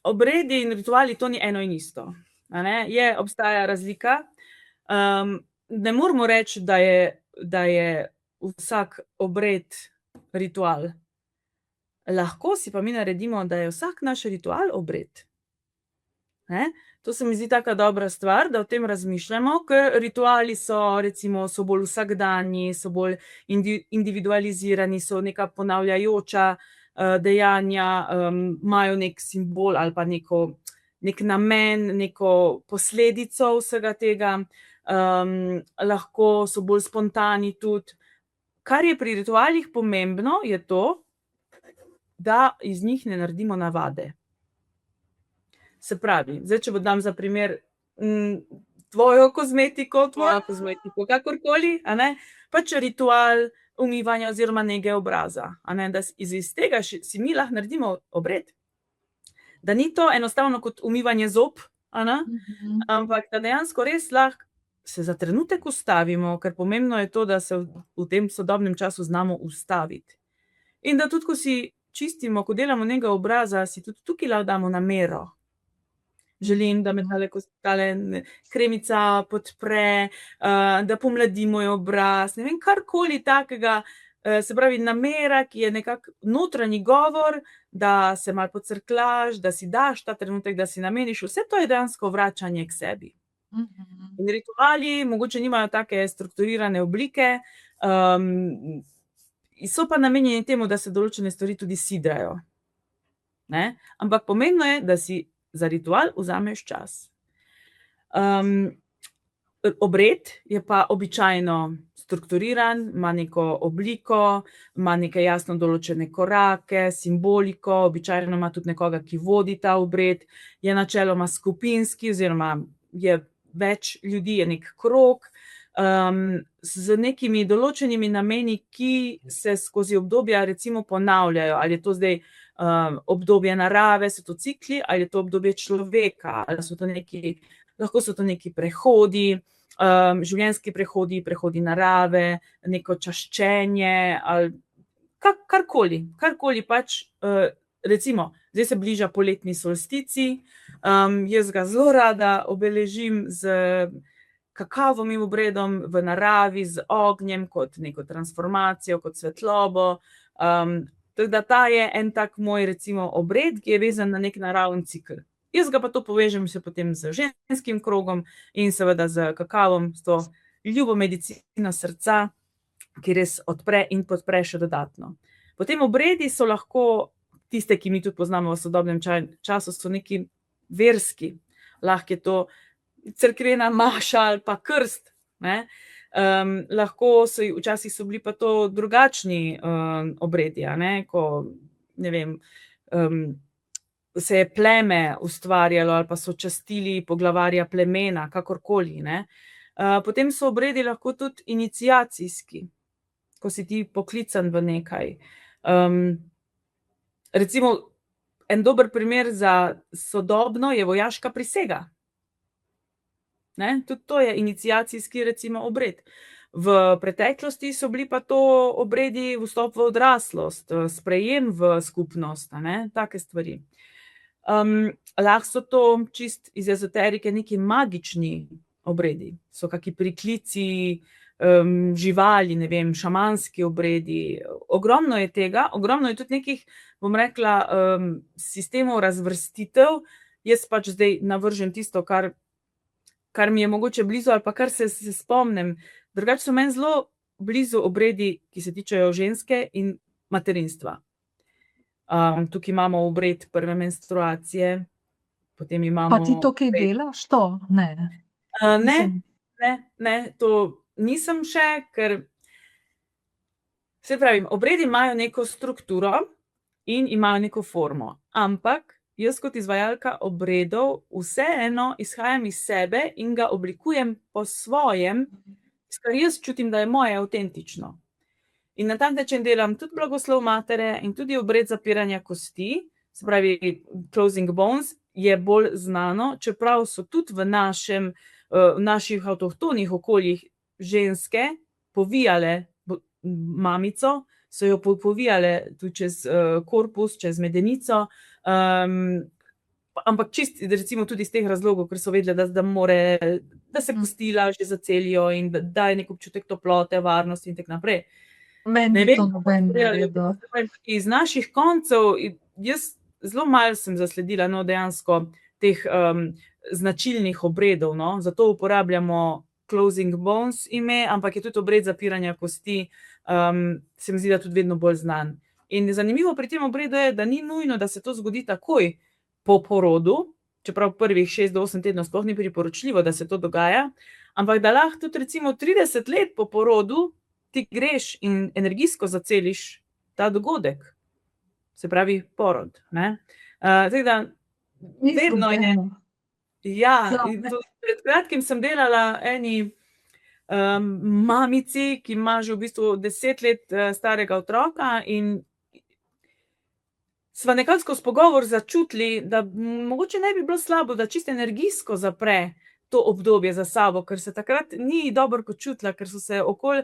obredi in rituali, to ni eno in isto, a ne. Obstaja razlika. Ne moremo reči, da je vsak obred ritual. Lahko si pa mi naredimo, da je vsak naš ritual obred. Ne? To se mi zdi taka dobra stvar, da o tem razmišljamo, ker rituali so recimo, so bolj vsakdanji, so bolj individualizirani, so neka ponavljajoča dejanja, imajo neki simbol ali pa neki namen, neko posledico vsega tega. Lahko so bolj spontani tudi. Kar je pri ritualih pomembno, je to, da iz njih ne naredimo navade. Se pravi, zdaj, če dam za primer tvojo kozmetiko, kakorkoli, a ne, pač ritual umivanja oziroma nege obraza, a ne, da iz tega si mi lahko naredimo obred. Da ni to enostavno kot umivanje zob, a ne, ampak da dejansko res lahko se za trenutek ustavimo, ker pomembno je to, da se v tem sodobnem času znamo ustaviti. In da tudi, ko si čistimo, ko delamo nekega obraza, si tudi tukaj lahko damo namero. Želim, da me tale kremica podpre, da pomladi moj obraz, ne vem, karkoli takega, se pravi namera, ki je nekako notranji govor, da se malo pocrklaš, da si daš ta trenutek, da si nameniš, vse to je dejansko vračanje k sebi. In rituali mogoče nimajo take strukturirane oblike, so pa namenjeni temu, da se določene stvari tudi sidrajo. Ne? Ampak pomembno je, da si za ritual vzameš čas. Obred je pa običajno strukturiran, ima neko obliko, ima neke jasno določene korake, simboliko, običajno ima tudi nekoga, ki vodi ta obred, je načeloma skupinski oziroma je več ljudi, je neki krog, z nekimi določenimi nameni, ki se skozi obdobja recimo ponavljajo, ali je to zdaj obdobje narave, so to cikli, ali je to obdobje človeka, ali so to lahko so to neki prehodi, življenjski prehodi narave, neko čaščenje, ali karkoli pač, recimo, zdaj se bliža poletni solsticij, jaz ga zelo rada obeležim z kakavovim obredom v naravi, z ognjem, kot neko transformacijo, kot svetlobo, tako da ta je en tak moj recimo obred, ki je vezan na neki naravni cikel. Jaz ga pa to povežem še potem z ženskim krogom in seveda z kakavom, s to ljubo medicino srca, ki res odpre in podpre še dodatno. Potem obredi so lahko, tiste, ki mi tudi poznamo v sodobnem času, so neki verski. Lahko je to cerkvena maša ali pa krst, ne. Lahko včasih so bili pa to drugačni obredi, a ne, ko, ne vem, se je pleme ustvarjalo ali pa so častili poglavarja plemena, kakorkoli, ne. Potem so obredi lahko tudi iniciacijski, ko si ti poklican v nekaj. Recimo en dober primer za sodobno je vojaška prisega. Ne, tudi to je iniciacijski recimo obred. V preteklosti so bili pa to obredi vstop v odraslost, sprejem v skupnost, a ne, take stvari. Lahko so to čist iz ezoterike neki magični obredi, so kaki priklici, živali, ne vem, šamanski obredi, ogromno je tega, ogromno je tudi nekih, bom rekla, sistemov razvrstitev. Jaz pač zdaj navržem tisto, kar mi je mogoče blizu ali pa kar se spomnim. Drugače so meni zelo blizu obredi, ki se tičejo ženske in materinstva. Tukaj imamo obred prve menstruacije, potem imamo... Pa ti to kaj delaš, to? Ne. Ne, to nisem še, ker se pravim, obredi imajo neko strukturo in imajo neko formo, ampak jaz kot izvajalka obredov vseeno izhajam iz sebe in ga oblikujem po svojem, s kar jaz čutim, da je moje avtentično. In na ta način delam tudi blagoslov matere in tudi obred zapiranja kosti, se pravi closing bones, je bolj znano, čeprav so tudi v naših avtohtonih okoljih ženske povijale mamico, so jo povijale tudi čez korpus, čez medenico, ampak čist recimo tudi iz teh razlogov, ker so vedele, da se kosti lažje zacelijo in da je nek občutek toplote, varnosti in tako naprej. Meni je to noben naredil. Iz naših koncev, jaz zelo malo sem zasledila, no, dejansko teh značilnih obredov, no, zato uporabljamo closing bones ime, ampak je tudi obred zapiranja kosti, se mi zdi, da tudi vedno bolj znan. In zanimivo pri tem obredu je, da ni nujno, da se to zgodi takoj po porodu, čeprav prvih 6 do 8 tednov sploh ni priporočljivo, da se to dogaja, ampak da lahko tudi recimo 30 let po porodu ti greš in energijsko zaceliš ta dogodek, se pravi porod, ne. Tako da vedno je. Ja, pred kratkim sem delala eni mamici, ki ima že v bistvu 10 let starega otroka in sva nekako skozi pogovor začutili, da mogoče ne bi bilo slabo, da čisto energijsko zapre to obdobje za sabo, ker se takrat ni dobro počutila, ker so se okoli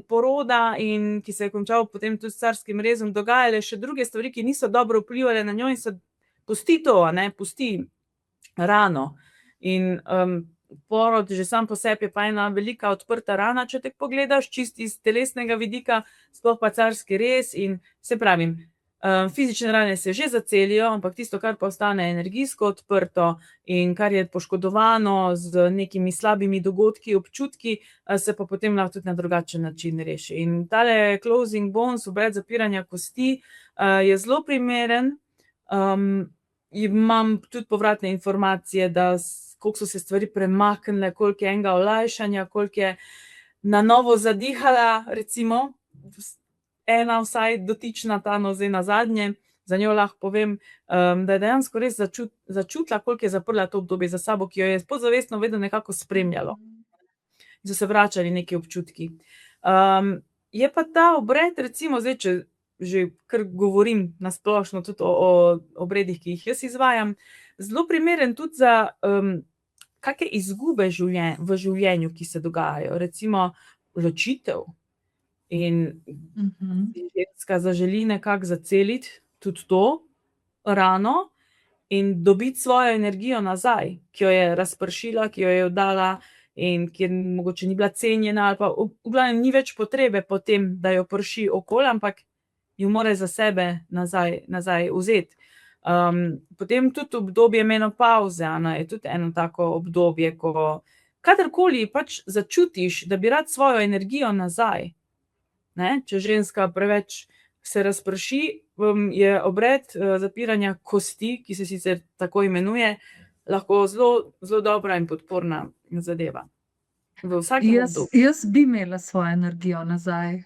poroda in ki se je končal potem tudi s carskim rezom, dogajale še druge stvari, ki niso dobro vplivale na njo in se pusti to, a ne, pusti rano. In porod že sam po sebi je pa ena velika odprta rana, če te pogledaš, čist iz telesnega vidika, sploh pa carski rez in se pravim, fizične rane se že zacelijo, ampak tisto, kar pa ostane energijsko odprto in kar je poškodovano z nekimi slabimi dogodki, občutki, se pa potem lahko tudi na drugačen način reši. In tale closing bones, obred zapiranja kosti, je zelo primeren. Imam tudi povratne informacije, da koliko so se stvari premaknile, koliko je enega olajšanja, koliko je na novo zadihala, recimo, ena vsaj dotična, ta no zdaj nazadnje, za njo lahko povem, da je dejansko res začutila, koliko je zaprla to obdobje za sabo, ki jo je podzavestno vedno nekako spremljalo. In so se vračali neki občutki. Je pa ta obred, recimo zdaj, če že kar govorim na splošno tudi o obredih, ki jih jaz izvajam, zelo primeren tudi za kake izgube v življenju, ki se dogajajo, recimo ločitev. In ženska zaželi nekako zaceliti tudi to rano in dobiti svojo energijo nazaj, ki jo je razpršila, ki jo je oddala in ki mogoče ni bila cenjena ali pa v glavnem ni več potrebe po tem, da jo prši okoli, ampak jo mora za sebe nazaj vzeti. Potem tudi obdobje menopavze, je tudi eno tako obdobje, ko kadarkoli pač začutiš, da bi rad svojo energijo nazaj, ne, če ženska preveč se razprši, je obred zapiranja kosti, ki se sicer tako imenuje, lahko zelo, zelo dobra in podporna zadeva. V vsakem obdobju. Jaz bi imela svojo energijo nazaj.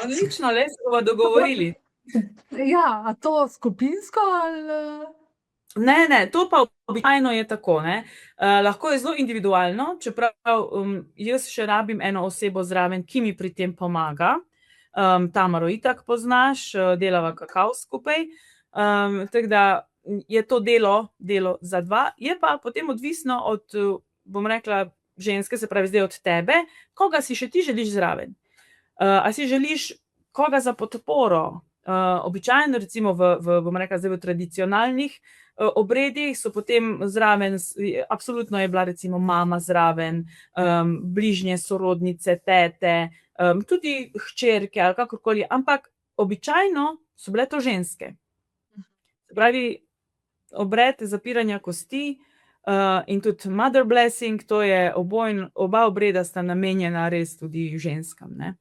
Odlično, le se bova dogovorili. Ja, a to skupinsko ali? Ne, to pa običajno je tako, ne. Lahko je zelo individualno, čeprav jaz še rabim eno osebo zraven, ki mi pri tem pomaga. Tamaro itak poznaš, delava kakav skupaj. Tako da je to delo za dva, je pa potem odvisno od, bom rekla, ženske, se pravi zdaj od tebe, koga si še ti želiš zraven. A si želiš koga za podporo? Običajno recimo bom rekla zdaj v tradicionalnih obredih so potem zraven, absolutno je bila recimo mama zraven, bližnje sorodnice, tete, tudi hčerke ali kakorkoli, ampak običajno so bile to ženske. Se pravi, obred zapiranja kosti in tudi mother blessing, to je oba obreda sta namenjena res tudi ženskam, ne.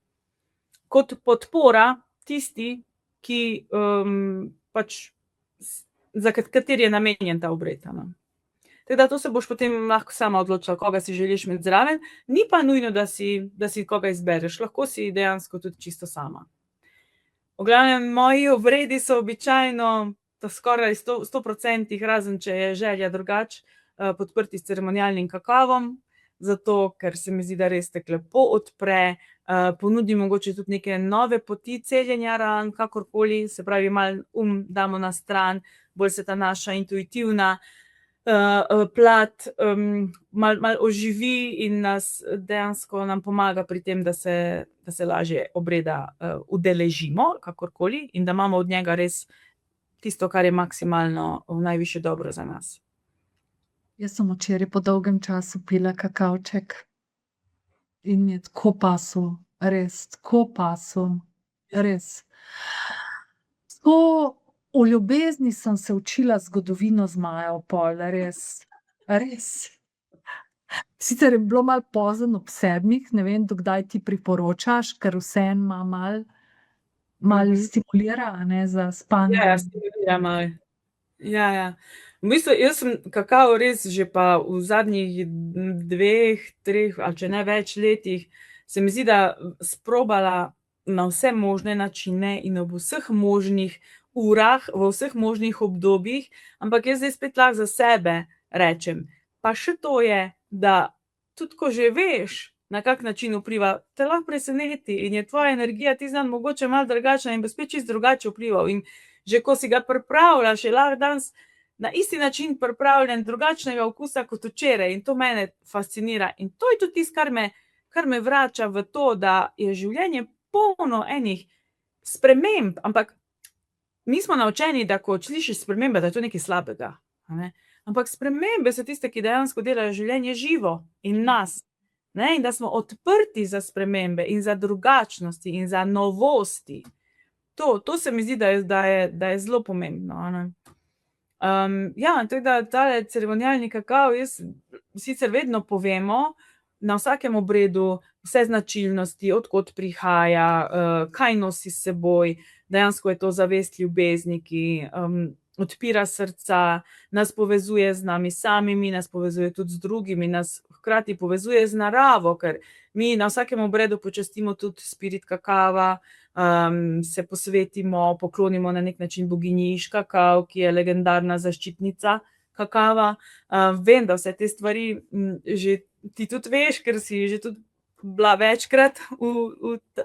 Kot podpora tisti, ki pač za kateri je namenjen ta obred, a ne. Tako da to se boš potem lahko sama odločila, koga si želiš imeti zraven, ni pa nujno, da si koga izbereš, lahko si dejansko tudi čisto sama. V glavnem, moji obredi so običajno skoraj 100%, razen če je želja drugače, podprti s ceremonialnim kakavom, zato ker se mi zdi, da res tako lepo odpre, ponudi mogoče tudi neke nove poti celjenja ran, kakorkoli, se pravi malo damo na stran, bolj se ta naša intuitivna plat malo oživi in nas dejansko nam pomaga pri tem, da se lažje obreda udeležimo, kakorkoli, in da imamo od njega res tisto, kar je maksimalno v najvišje dobro za nas. Jaz sem včeraj po dolgem času pila kakavček in je tako pasul, res, tako pasul, res. Tako v ljubezni sem se učila zgodovino zmajev pol, res, res. Sicer je bilo malo pozno ob 7, ne vem, do kdaj ti priporočaš, ker vseeno ima malo stimulira, a ne, za spanje. Ja, stimulira malo. Ja. V bistvu jaz sem kakav res že pa v zadnjih 2, 3 ali če ne več letih, se mi zdi, da sprobala na vse možne načine in ob vseh možnih urah, v vseh možnih obdobjih, ampak jaz zdaj spet lahko za sebe rečem, pa še to je, da tudi ko že veš, na kak način vpliva, te lahko preseneti in je tvoja energija tisti dan mogoče malo drugačna in bo spet čisto drugače vplival. In že ko si ga pripravljaš, je lahko danes na isti način pripravljen, drugačnega okusa kot včeraj, in to mene fascinira. In to je tudi tisto, kar me vrača v to, da je življenje polno enih sprememb, ampak mi smo naučeni, da ko slišiš spremembe, da je to nekaj slabega, a ne. Ampak spremembe so tiste, ki dejansko delajo življenje živo in nas, ne, in da smo odprti za spremembe in za drugačnosti in za novosti. To se mi zdi, da je zelo pomembno, a ne. Ja, tako da tale ceremonialni kakav, jaz sicer vedno povemo na vsakem obredu vse značilnosti, od kod prihaja, kaj nosi s seboj, dejansko je to zavest ljubezni, ki odpira srca, nas povezuje z nami samimi, nas povezuje tudi z drugimi, nas hkrati povezuje z naravo, ker mi na vsakem obredu počastimo tudi spirit kakava, se posvetimo, poklonimo na neki način boginji Iškakav, ki je legendarna zaščitnica kakava. Vem, da vse te stvari že ti tudi veš, ker si že tudi bila večkrat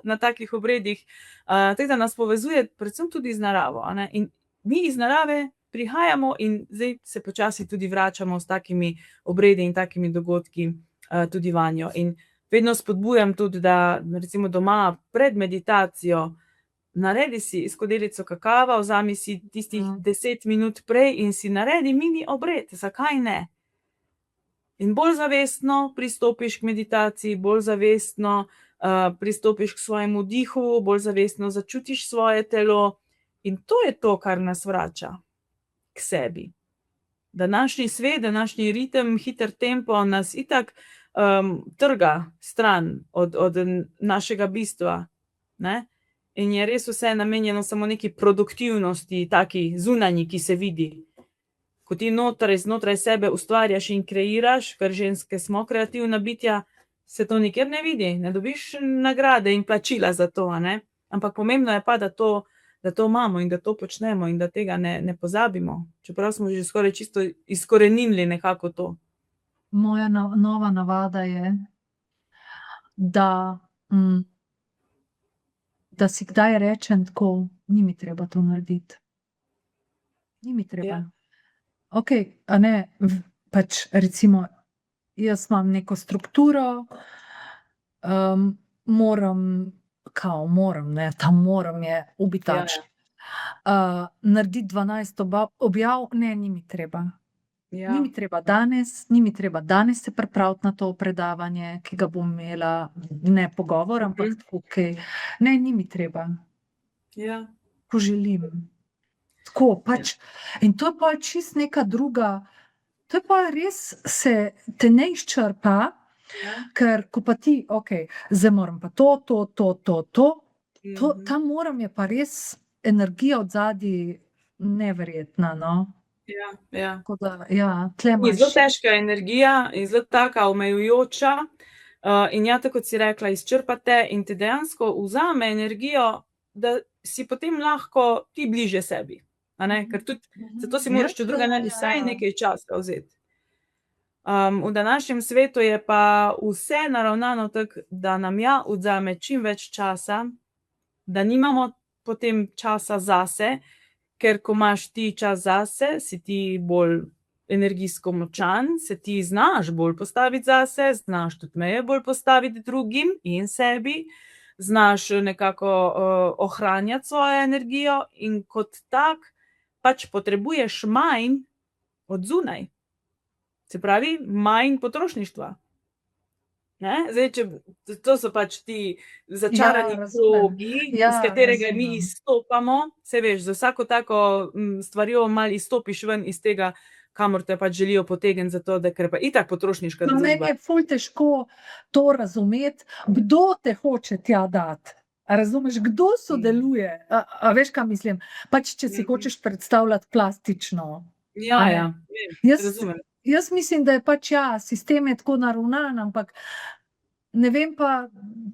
na takih obredih. Tako da nas povezuje predvsem tudi z naravo, a ne. In mi iz narave prihajamo in zdaj se počasi tudi vračamo s takimi obredi in takimi dogodki tudi vanjo. In vedno spodbujam tudi, da recimo doma pred meditacijo naredi si skodelico kakava, vzami si tistih 10 minut prej in si naredi mini obred, zakaj ne? In bolj zavestno pristopiš k meditaciji, bolj zavestno pristopiš k svojemu dihu, bolj zavestno začutiš svoje telo in to je to, kar nas vrača k sebi. Današnji svet, današnji ritem, hiter tempo nas itak trga stran od našega bistva, ne. In je res vse namenjeno samo neki produktivnosti, taki zunanji, ki se vidi. Ko ti znotraj sebe ustvarjaš in kreiraš, ker ženske smo kreativna bitja, se to nikjer ne vidi, ne dobiš nagrade in plačila za to, a ne. Ampak pomembno je pa, da to da to imamo in da to počnemo in da tega ne pozabimo, čeprav smo že skoraj čisto izkoreninili nekako to. Moja nova navada je, da, da si kdaj rečem tako, ni mi treba to narediti. Ni mi treba. Ja. Okej, a ne, pač recimo, jaz imam neko strukturo, moram, ne, ta moram je ubitač. Narediti 12 objav, ne, ni mi treba. Ja. Ni mi treba danes se pripraviti na to predavanje, ki ga bom imela, ne pogovor, ampak tako, ne, ni mi treba, Ja. ko želim. Tako, pač, in to je pa čist neka druga, to je pa res te ne izčrpa, Ja. ker ko pa ti, okej, zdaj moram pa ta moram je pa res energija odzadaj neverjetna, no. Ja, ja. Tako da, ja, tle Ni, zelo imaš. težka energija in zelo taka omejujoča, in ja, tako kot si rekla, izčrpa te in ti dejansko vzame energijo, da si potem lahko ti bližje sebi, a ne, ker tudi zato si moraš, če drugega ne, vsaj nekaj časa vzeti. V današnjem svetu je pa vse naravnano tako, da nam ja vzame čim več časa, da nimamo potem časa zase, ker ko imaš ti čas zase, si ti bolj energijsko močan, se ti znaš bolj postaviti zase, znaš tudi meje bolj postaviti drugim in sebi, znaš nekako ohranjati svojo energijo in kot tak pač potrebuješ manj od zunaj. Se pravi, manj potrošništva. Ne? Zdaj, to so pač ti začarani krogi, iz katerega mi izstopamo. Saj veš, za vsako tako stvarjo malo izstopiš ven iz tega, kamor te pač želijo potegniti, zato da ker pa itak potrošniška družba. Meni je ful težko to razumeti, kdo te hoče tja dati. A razumeš, kdo sodeluje? A veš, kaj mislim? Pač, če si hočeš predstavljati plastično. Ja, vem, razumem. Jaz mislim, da je pač sistem je tako naravnan, ampak ne vem pa,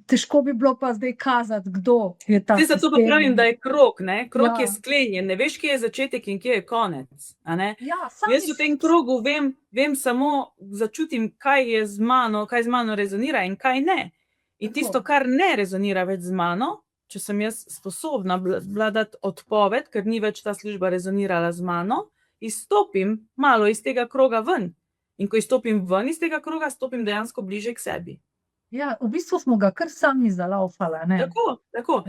težko bi bilo pa zdaj kazati, kdo je ta sistem. Zato pa pravim, da je krog, ne? Krog je sklenjen, ne veš, kje je začetek in kje je konec, a ne? Jaz v tem krogu vem samo, začutim, kaj z mano rezonira in kaj ne. In tisto, kar ne rezonira več z mano, če sem jaz sposobna dati odpoved, ker ni več ta služba rezonirala z mano, izstopim malo iz tega kroga ven. In ko izstopim ven iz tega kroga, stopim dejansko bliže k sebi. Ja, v bistvu smo ga kar sami zalaufali, ne? Tako.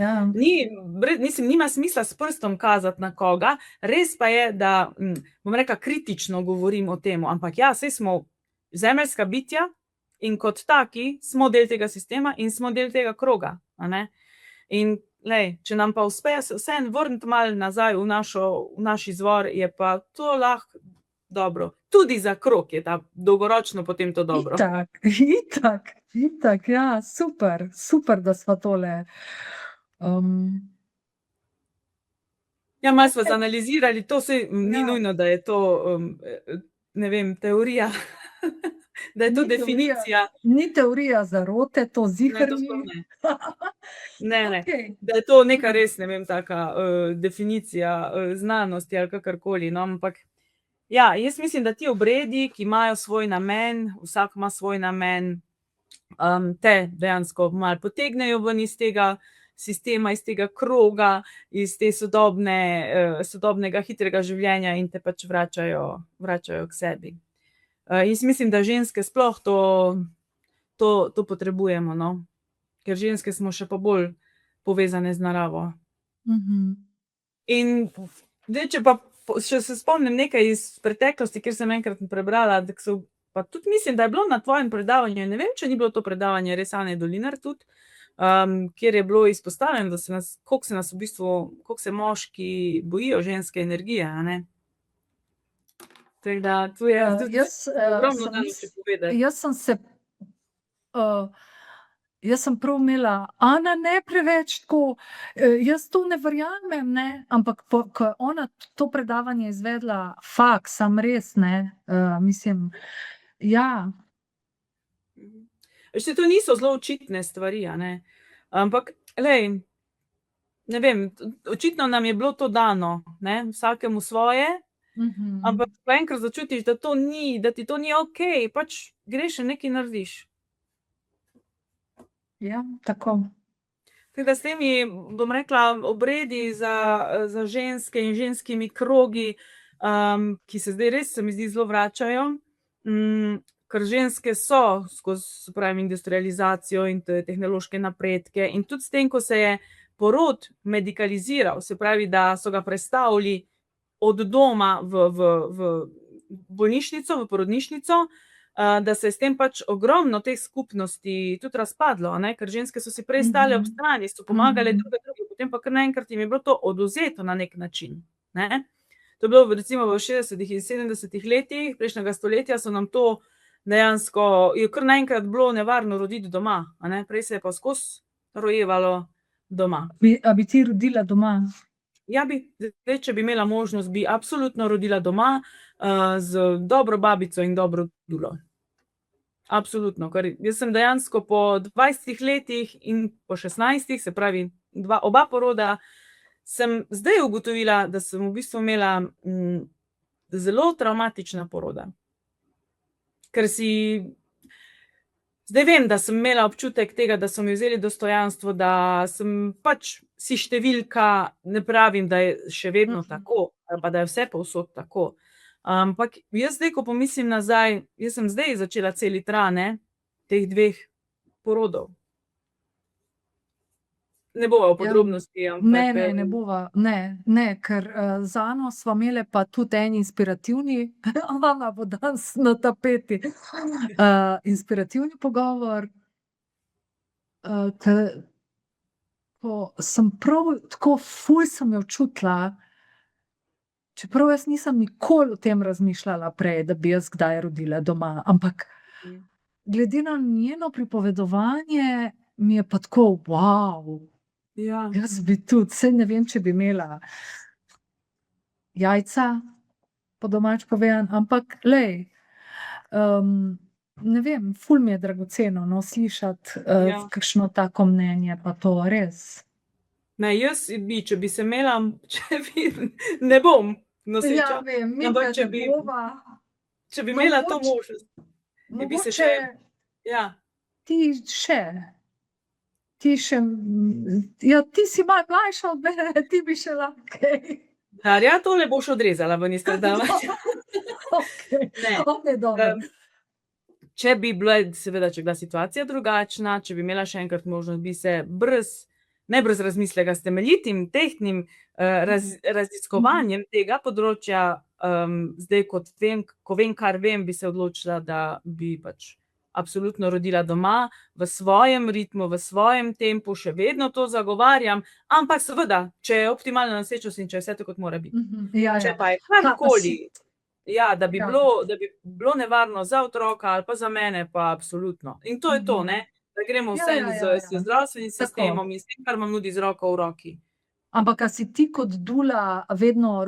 Nima smisla s prstom kazati na koga, res pa je, da, bom rekla, kritično govorim o tem, ampak ja, saj smo zemeljska bitja in kot taki smo del tega sistema in smo del tega kroga, a ne? In če nam pa uspe vseeno vrniti malo nazaj v naš izvor, je pa to lahko dobro. Tudi za krog je ta dolgoročno potem to dobro. Itak, ja, super, da sva tole. Ja, malo sva zanalizirali, to saj ni nujno, da je to, ne vem, teorija, da je to definicija. Ni teorija zarote, to ziher ni. Ne, da je to neka res, ne vem, taka definicija znanosti ali kakorkoli, no, ampak ja, jaz mislim, da ti obredi, ki imajo svoj namen, vsak ima svoj namen, te dejansko malo potegnejo ven iz tega sistema, iz tega kroga, iz te sodobnega hitrega življenja in te pač vračajo k sebi. Jaz mislim, da ženske sploh to potrebujemo, no, ker ženske smo še pa bolj povezane z naravo. In zdaj, če pa še se spomnim nekaj iz preteklosti, kjer sem enkrat prebrala, pa tudi mislim, da je bilo na tvojem predavanju, ne vem, če ni bilo to predavanje res Ane Dolinar tudi, kjer je bilo izpostavljeno, da koliko se moški bojijo ženske energije, a ne? Tako da, tu je ogromno danes še povedati. Jaz sem prav imela, Ana, ne preveč tako, jaz to ne verjamem, ne, ampak ko ona to predavanje izvedla, sam res, ne, mislim, ja. Veš, to niso zelo očitne stvari, a ne, ampak, ne vem, očitno nam je bilo to dano, ne, vsakemu svoje, ampak ko enkrat začutiš, da ti to ni okej, pač greš in nekaj narediš. Ja, tako. Tako da s temi, bom rekla, obredi za ženske in ženskimi krogi, ki se zdaj res, se mi zdi, zelo vračajo, ker ženske so skozi, se pravi, industrializacijo in tehnološke napredke in tudi s tem, ko se je porod medikaliziral, se pravi, da so ga prestavili od doma v bolnišnico, v porodnišnico, da se je s tem pač ogromno teh skupnosti tudi razpadlo, ne? Ker ženske so si prej stale ob strani, so pomagale druge, potem pa kar naenkrat jim je bilo to odvzeto na nek način, ne? To je bilo recimo v 60. in 70. letih prejšnjega stoletja, so nam to dejansko, je kar naenkrat bilo nevarno roditi doma, a ne? Prej se je pa skozi rojevalo doma. A bi ti rodila doma? Ja, zdaj, če bi imela možnost, bi absolutno rodila doma, z dobro babico in dobro dulo. Absolutno, ker jaz sem dejansko po 20 letih in po 16, se pravi oba poroda, sem zdaj ugotovila, da sem v bistvu imela zelo travmatična poroda. Ker zdaj vem, da sem imela občutek tega, da so mi vzeli dostojanstvo, da sem pač si številka, ne pravim, da je še vedno tako, ali pa da je vse povsod tako. Ampak jaz zdaj, ko pomislim nazaj, jaz sem zdaj začela celiti rane teh 2 porodov. Ne bova v podrobnosti, ampak... Ne bova, ne, ker z Ano sva imele pa tudi en inspirativni, Ana bo danes na tapeti, inspirativni pogovor, ko sem prav tako ful sem jo čutila, čeprav jaz nisem nikoli o tem razmišljala prej, da bi jaz kdaj rodila doma, ampak glede na njeno pripovedovanje mi je pa tako, Ja. jaz bi tudi, saj ne vem, če bi imela jajca, po domač povedano, ampak lej, ne vem, ful mi je dragoceno, no, slišati kakšno tako mnenje, pa to res. Ne, jaz bi, če bi se imela, ne bom noseča, Ja, vem, ampak če bi imela to možnost, bi se še... Ja. Ti še, ja, ti si malo mlajša od mene, ti bi še lahko kaj. Darja, tole boš odrezala ven iz predala. Okej, dobro. Če bi bila, seveda, če bi bila situacija drugačna, če bi imela še enkrat možnost, bi se ne brez razmisleka, s temeljitim, tehtnim raziskovanjem tega področja, zdaj, ko vem, kar vem, bi se odločila, da bi pač absolutno rodila doma, v svojem ritmu, v svojem tempu, še vedno to zagovarjam, ampak seveda, če je optimalna nosečnost in če je vse tako, kot mora biti. Če pa je karkoli, da bi bilo nevarno za otroka ali pa za mene, pa absolutno. In to je to, ne? Da gremo vse z zdravstvenim sistemom in s tem, kar nam nudi z roko v roki. Ampak a si ti kot dula vedno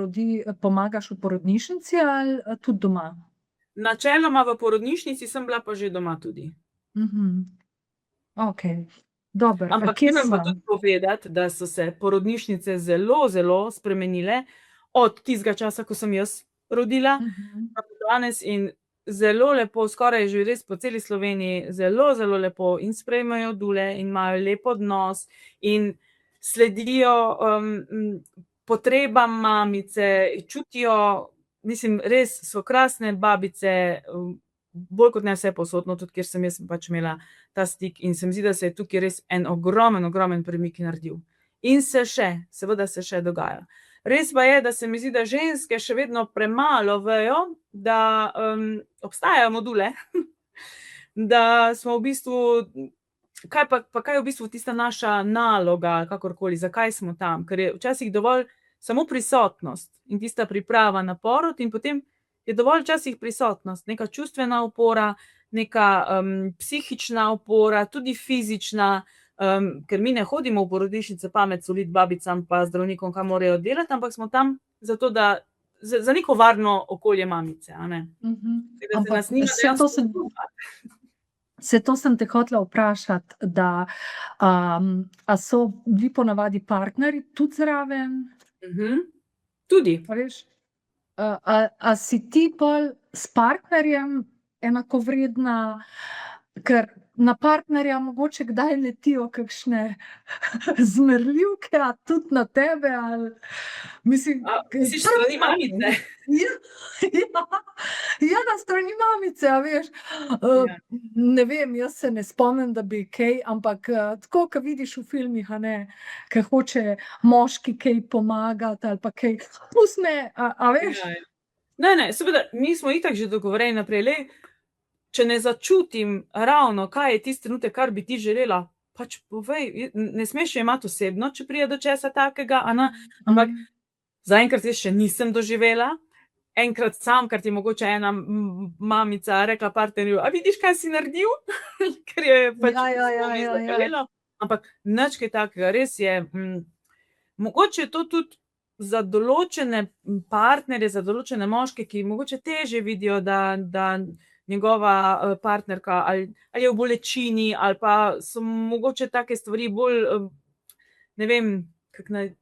pomagaš v porodnišnici ali tudi doma? Načeloma v porodnišnici, sem bila pa že doma tudi. Okej, dobro. Ampak moram pa tudi povedati, da so se porodnišnice zelo, zelo spremenile od tistega časa, ko sem jaz rodila, pa do danes, in zelo lepo, skoraj že res po celi Sloveniji, zelo, zelo lepo in sprejmejo dule in imajo lep odnos in sledijo potrebam mamice, čutijo, mislim, res so krasne babice, bolj kot ne vse povsod, no, tudi kjer sem jaz pač imela ta stik, in se mi zdi, da se je tukaj res en ogromen premik naredil. In seveda se še dogaja. Res pa je, da se mi zdi, da ženske še vedno premalo vejo, da obstajajo module, da smo v bistvu, kaj je v bistvu tista naša naloga, kakorkoli, zakaj smo tam, ker je včasih dovolj samo prisotnost in tista priprava na porod, in potem je dovolj včasih prisotnost, neka čustvena opora, neka psihična opora, tudi fizična, ker mi ne hodimo v porodnišnice pamet soliti babicam pa zdravnikom, kaj morajo delati, ampak smo tam zato, da za neko varno okolje mamice, a ne. Da se nas nima dejansko Se to sem te hotela vprašati, da a so bili ponavadi partnerji tudi zraven, Tudi. a veš? A si ti pol s partnerjem enakovredna, ker na partnerja mogoče kdaj letijo kakšne zmerljivke, a tudi na tebe, ali mislim, Misliš s strani mamice? Ja, ja, na strani mamice, a veš. Ja. Ne vem, jaz se ne spomnim, da bi kaj, ampak tako, ko vidiš v filmih, a ne, ke hoče moški kaj pomagati ali pa kaj, pusti me, a veš. Ja, ja. Ne, seveda, mi smo itak že dogovorjeni naprej, glej, če ne začutim ravno, kaj je tisti trenutek, kar bi ti želela, pač povej, ne smeš jemati osebno, če pride do česa takega, a ne, ampak zaenkrat jaz še nisem doživela, enkrat sam, ker ti je mogoče ena mamica rekla partnerju: "A vidiš, kaj si naredil?" Ker je pač zakalelo, ampak nič kaj takega, res je, mogoče je to tudi za določene partnerje, za določene moške, ki mogoče težje vidijo, da njegova partnerka ali je v bolečini ali pa so mogoče take stvari bolj, ne vem, kako naj,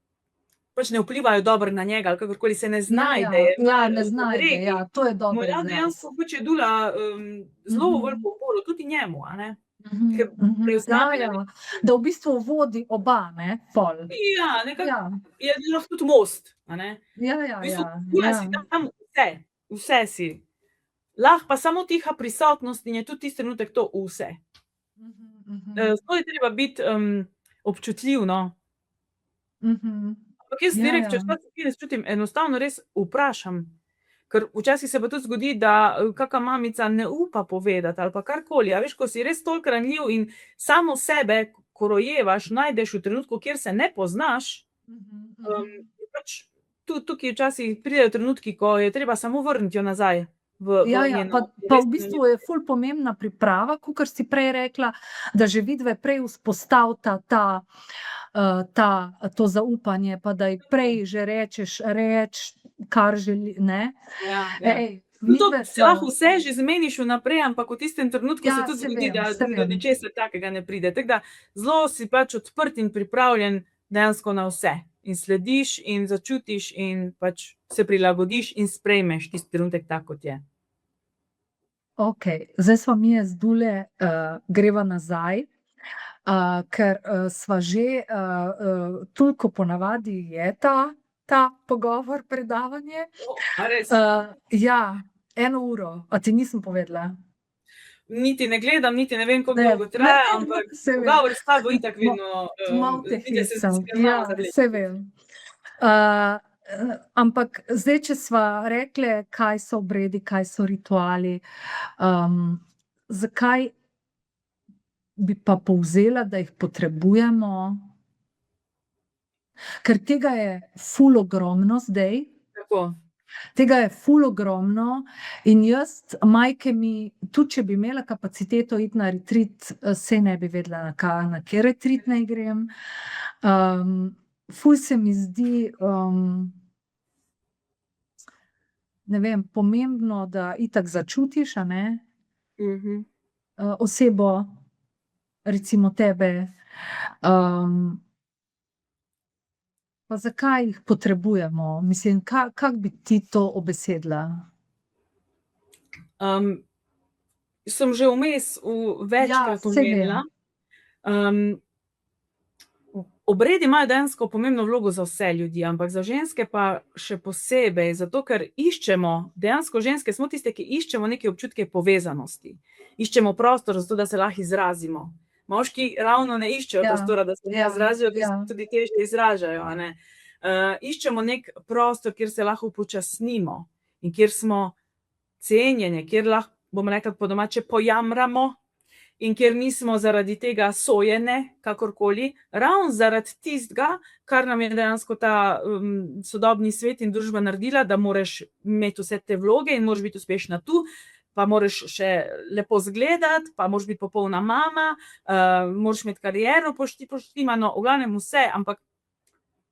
pač ne vplivajo dobro na njega ali kakorkoli, se ne znajde, je malo ne v znajde, zadregi. ja, to je dober Ja, izraz. dejansko pač je dula zelo veliko oporo, tudi njemu, a ne. Ker Ja, prevzame ja, da v bistvu vodi oba, ne, pol. Ja, nekako Ja, je lahko tudi most, a ne. ja, V bistvu ja. si tam vse si. Lahko pa samo tiha prisotnost in je tudi tisti trenutek to vse. Zelo je treba biti občutljiv, no. Ampak jaz direkt, če včasih ne čutim, enostavno res vprašam. Ker včasih se pa tudi zgodi, da kaka mamica ne upa povedati ali pa karkoli, a veš, ko si res toliko ranljiv in samo sebe, ko rojevaš, najdeš v trenutku, kjer se ne poznaš, pač tudi tukaj včasih pridejo trenutki, ko je treba samo vrniti jo nazaj v njeno pa v bistvu je ful pomembna priprava, kakor si prej rekla, da že vidve prej vzpostavita to zaupanje, pa da ji prej že rečeš, kar želi, ne. Ja. To si lahko vse že zmeniš vnaprej, ampak v tistem trenutku se tudi zgodi, da do ničesar takega ne pride. Tako da zelo si pač odprt in pripravljen dejansko na vse. In slediš in začutiš in pač se prilagodiš in sprejmeš tisti trenutek tak, kot je. Okej, zdaj sva midve z Dule, greva nazaj, ker sva že, toliko ponavadi je ta pogovor, predavanje. A res? Ja, 1 uro, a ti nisem povedala? Niti ne gledam, niti ne vem, koliko dolgo traja, ampak pogovor s tabo itak vedno Malo te hecam, ja, saj vem. Ampak zdaj, če sva rekle, kaj so obredi, kaj so rituali, zakaj bi pa povzela, da jih potrebujemo? Ker tega je ful ogromno zdaj. Tako. Tega je ful ogromno in jaz, majke mi, tudi če bi imela kapaciteto iti na retreat, saj ne bi vedela, na kateri retreat naj grem. Ful se mi zdi, ne vem, pomembno, da itak začutiš, a ne, osebo, recimo tebe. Pa zakaj jih potrebujemo? Mislim, kako bi ti to ubesedila? Sem že vmes večkrat omenila. Obredi imajo dejansko pomembno vlogo za vse ljudi, ampak za ženske pa še posebej, zato ker iščemo, dejansko ženske smo tiste, ki iščemo neke občutke povezanosti. Iščemo prostor zato, da se lahko izrazimo. Moški ravno ne iščejo prostora, da se izrazijo, ker se tudi težje izražajo, a ne. Iščemo neki prostor, kjer se lahko upočasnimo in kjer smo cenjene, kjer lahko, bom rekla po domače, pojamramo in kjer nismo zaradi tega sojene, kakorkoli, ravno zaradi tistega, kar nam je dejansko ta sodobni svet in družba naredila, da moraš imeti vse te vloge in moraš biti uspešna tu, pa moraš še lepo izgledati, pa moraš biti popolna mama, moraš imeti kariero poštimano, v glavnem vse, ampak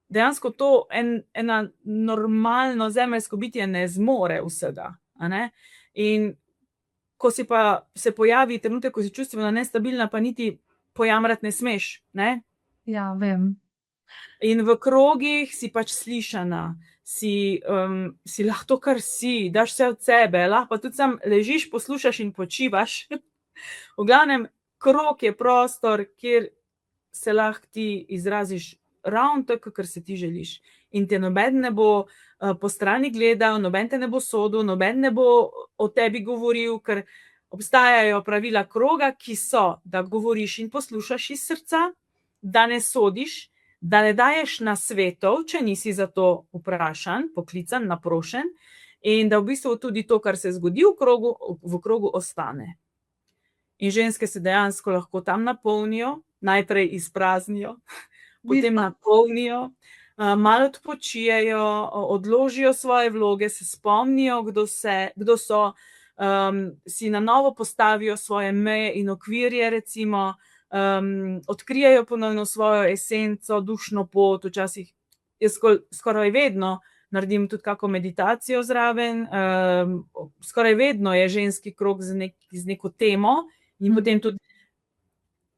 dejansko to ena normalno zemeljsko bitje ne zmore vsega, a ne. In ko se pojavi trenutek, ko si čustveno nestabilna, pa niti pojamrati ne smeš, ne? Ja, vem. In v krogih si pač slišana, si lahko to, kar si, daš vse od sebe, lahko pa tudi sam ležiš, poslušaš in počivaš. V glavnem, krog je prostor, kjer se lahko ti izraziš ravno tako, kar se ti želiš. In te noben ne bo po strani gledal, noben te ne bo sodil, noben ne bo o tebi govoril, ker obstajajo pravila kroga, ki so, da govoriš in poslušaš iz srca, da ne sodiš, da ne daješ nasvetov, če nisi za to vprašan, poklican, naprošen, in da v bistvu tudi to, kar se zgodi v krogu ostane. In ženske se dejansko lahko tam napolnijo, najprej izpraznijo, potem napolnijo, malo odpočijejo, odložijo svoje vloge, se spomnijo, kdo so, si na novo postavijo svoje meje in okvirje, recimo, odkrijejo ponovno svojo esenco, dušno pot. Včasih jaz skoraj vedno naredim tudi kako meditacijo zraven, skoraj vedno je ženski krog z neko temo in potem tudi.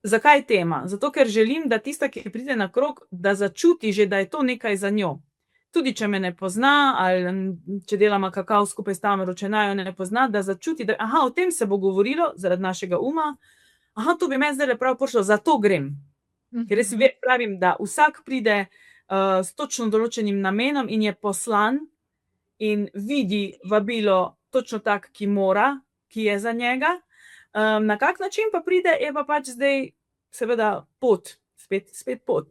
Zakaj tema? Zato, ker želim, da tista, ki pride na krog, da začuti že, da je to nekaj za njo. Tudi, če me ne pozna, ali če delamo kakav skupaj s Tamaro, če naj jo ne pozna, da začuti, da o tem se bo govorilo zaradi našega uma, to bi meni zdaj prav prišlo, zato grem. Ker jaz pravim, da vsak pride s točno določenim namenom in je poslan in vidi vabilo točno tak, ki mora, ki je za njega. Na kak način pa pride, je pa pač zdaj seveda pot, spet pot.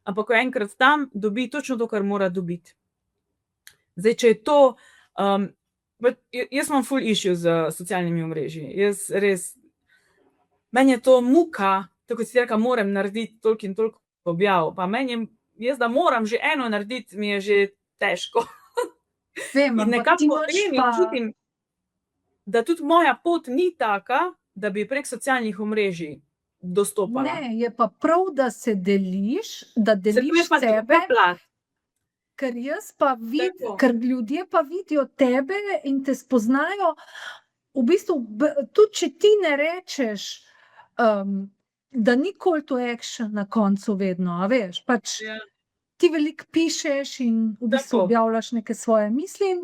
Ampak ko enkrat tam, dobi točno to, kar mora dobiti. Zdaj, če je to, jaz imam full issue z socialnimi omrežji. Jaz res, meni je to muka, tako kot si rekla, moram narediti toliko in toliko objav, pa jaz da moram že eno narediti, mi je že težko. Vem, in nekako vem in čutim, da tudi moja pot ni taka, da bi prek socialnih omrežij dostopala. Ne, je pa prav, da se deliš, da deliš sebe, ker jaz pa ker ljudje pa vidijo tebe in te spoznajo, v bistvu, tudi če ti ne rečeš, da ni call to action na koncu vedno, a veš, pač ti veliko pišeš in v bistvu objavljaš neke svoje misli.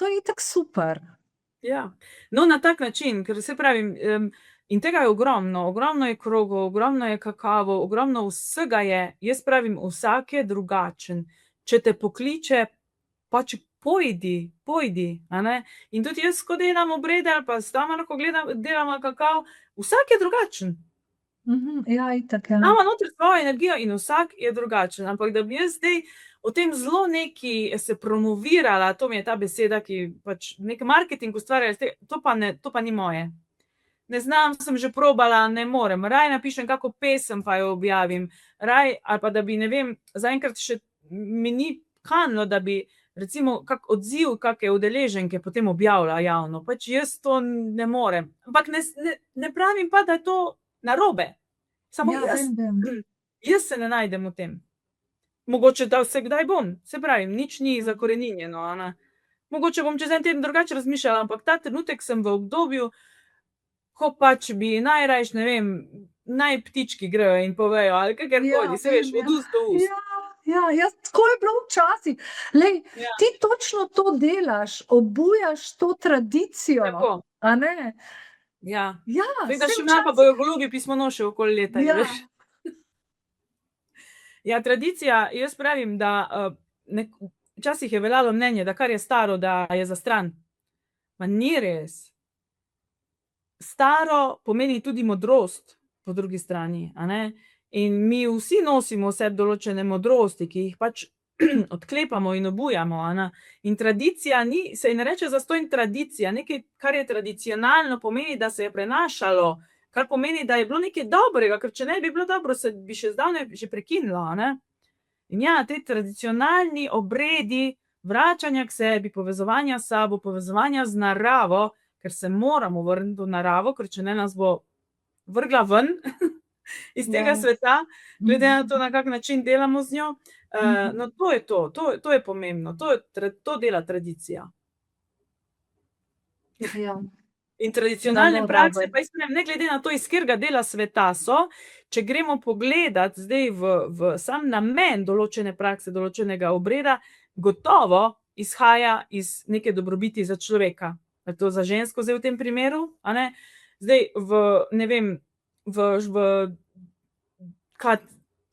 To je itak super. Ja, no na tak način, ker se pravim, in tega je ogromno je krogov, ogromno je kakavov, ogromno vsega je, jaz pravim, vsak je drugačen. Če te pokliče, pač pojdi, a ne? In tudi jaz, ko delam obrede ali pa s Tamaro, ko delamo kakav, vsak je drugačen. Ja, itak, ja. Imamo noter svojo energijo in vsak je drugačen, ampak da bi jaz zdaj o tem zelo neki se promovirala, to mi je ta beseda, ki pač nek marketing ustvarja, to pa ni moje. Ne znam, sem že probala, ne morem. Raj napišem kako pesem, pa jo objavim. Ali pa da bi, ne vem, zaenkrat še mi ni kanilo, da bi recimo kak odziv kake udeleženke potem objavila javno. Pač jaz to ne morem. Ampak ne pravim pa, da je to narobe. Samo jaz se ne najdem v tem. Mogoče da vse kdaj bom, se pravim, nič ni zakoreninjeno. Mogoče bom čez en teden drugače razmišljala, ampak ta trenutek sem v obdobju, ko pač bi najrajš, ne vem, naj ptički grejo in povejo, ali kakorkoli, se veš, od ust do ust. Ja, tako je bilo včasih. Lej, ti točno to delaš, obujaš to tradicijo. Tako. A ne? Ja. Da še ima pa bojo golubi pismonoše okoli leta, veš. Ja, tradicija, jaz pravim, da včasih je veljalo mnenje, da kar je staro, da je zastran. Ma ni res. Staro pomeni tudi modrost po drugi strani, a ne? In mi vsi nosimo v sebi določene modrosti, ki jih pač odklepamo in obujamo, a ne? In tradicija se ne reče zastonj tradicija, nekaj, kar je tradicionalno, pomeni, da se je prenašalo, kar pomeni, da je bilo nekaj dobrega, ker če ne bi bilo dobro, se bi še zdavnaj že prekinilo, a ne? In ja, te tradicionalni obredi vračanja k sebi, povezovanja s sabo, povezovanja z naravo, ker se moramo vrniti v naravo, ker če ne nas bo vrgla ven iz tega sveta, glede na to, na kak način delamo z njo. No, to je to je pomembno, to dela tradicija. Ja. In tradicionalne Da bo prakse, raben. pa jaz ne vem, ne glede na to, iz katerega dela sveta so, če gremo pogledat zdaj v sam namen določene prakse, določenega obreda, gotovo izhaja iz neke dobrobiti za človeka. Je to za žensko zdaj v tem primeru, a ne? Zdaj ne vem, v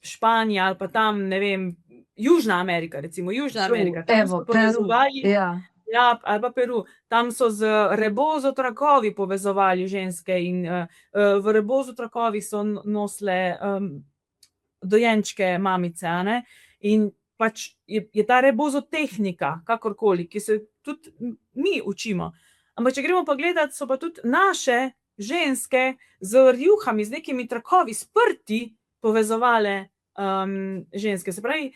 Španiji ali pa tam, ne vem, Južna Amerika, recimo, Južna Amerika, tam Evo, so Peru. povezovali, Ja. ja, ali pa Peru, tam so z rebozo trakovi povezovali ženske in v rebozo trakovih so nosile dojenčke mamice, a ne? In pač je ta rebozo tehnika, kakorkoli, ki se tudi mi učimo. Ampak če gremo pa gledat, so pa tudi naše ženske z rjuhami, z nekimi trakovi, sprti povezovale ženske. Se pravi,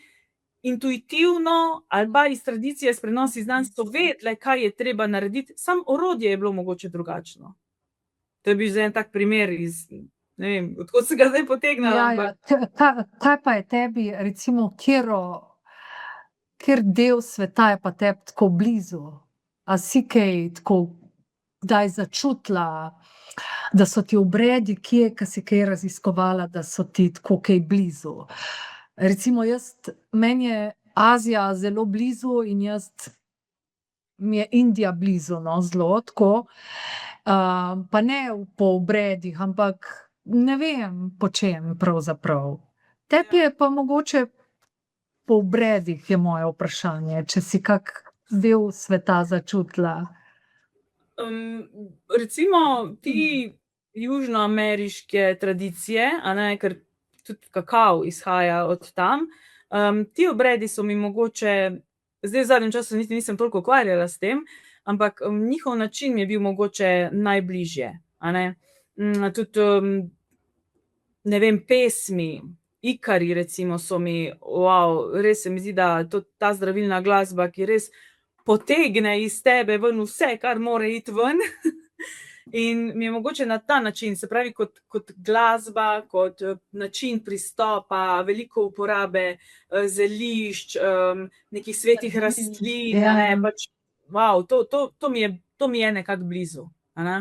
intuitivno ali pa iz tradicije, iz prenosi znanj so vedele, kaj je treba narediti, samo orodje je bilo mogoče drugačno. To je bil zdaj en tak primer iz, ne vem, odkot se ga zdaj potegnila, ampak Kaj pa je tebi, recimo, kjer del sveta je pa tebi tako blizu? A si kaj tako kdaj začutila, da so ti obredi, ki si kaj raziskovala, da so ti tako kaj blizu? Recimo meni je Azija zelo blizu in mi je Indija blizu, no, zelo tako. Pa ne po obredih, ampak ne vem, po čem pravzaprav. Tebi je pa mogoče po obredih, je moje vprašanje, če si kak del sveta začutila. Recimo ti južnoameriške tradicije, a ne, ker tudi kakav izhaja od tam, ti obredi so mi mogoče, zdaj v zadnjem času nisem toliko ukvarjala s tem, ampak njihov način mi je bil mogoče najbližje, a ne. Tudi, ne vem, pesmi, Ikari recimo so mi, res se mi zdi, da ta zdravilna glasba, ki res potegne iz tebe ven vse, kar more iti ven. In mi je mogoče na ta način, se pravi, kot glasba, kot način pristopa, veliko uporabe zelišč, nekih svetih rastlin, a ne, pač, to mi je nekako blizu, a ne.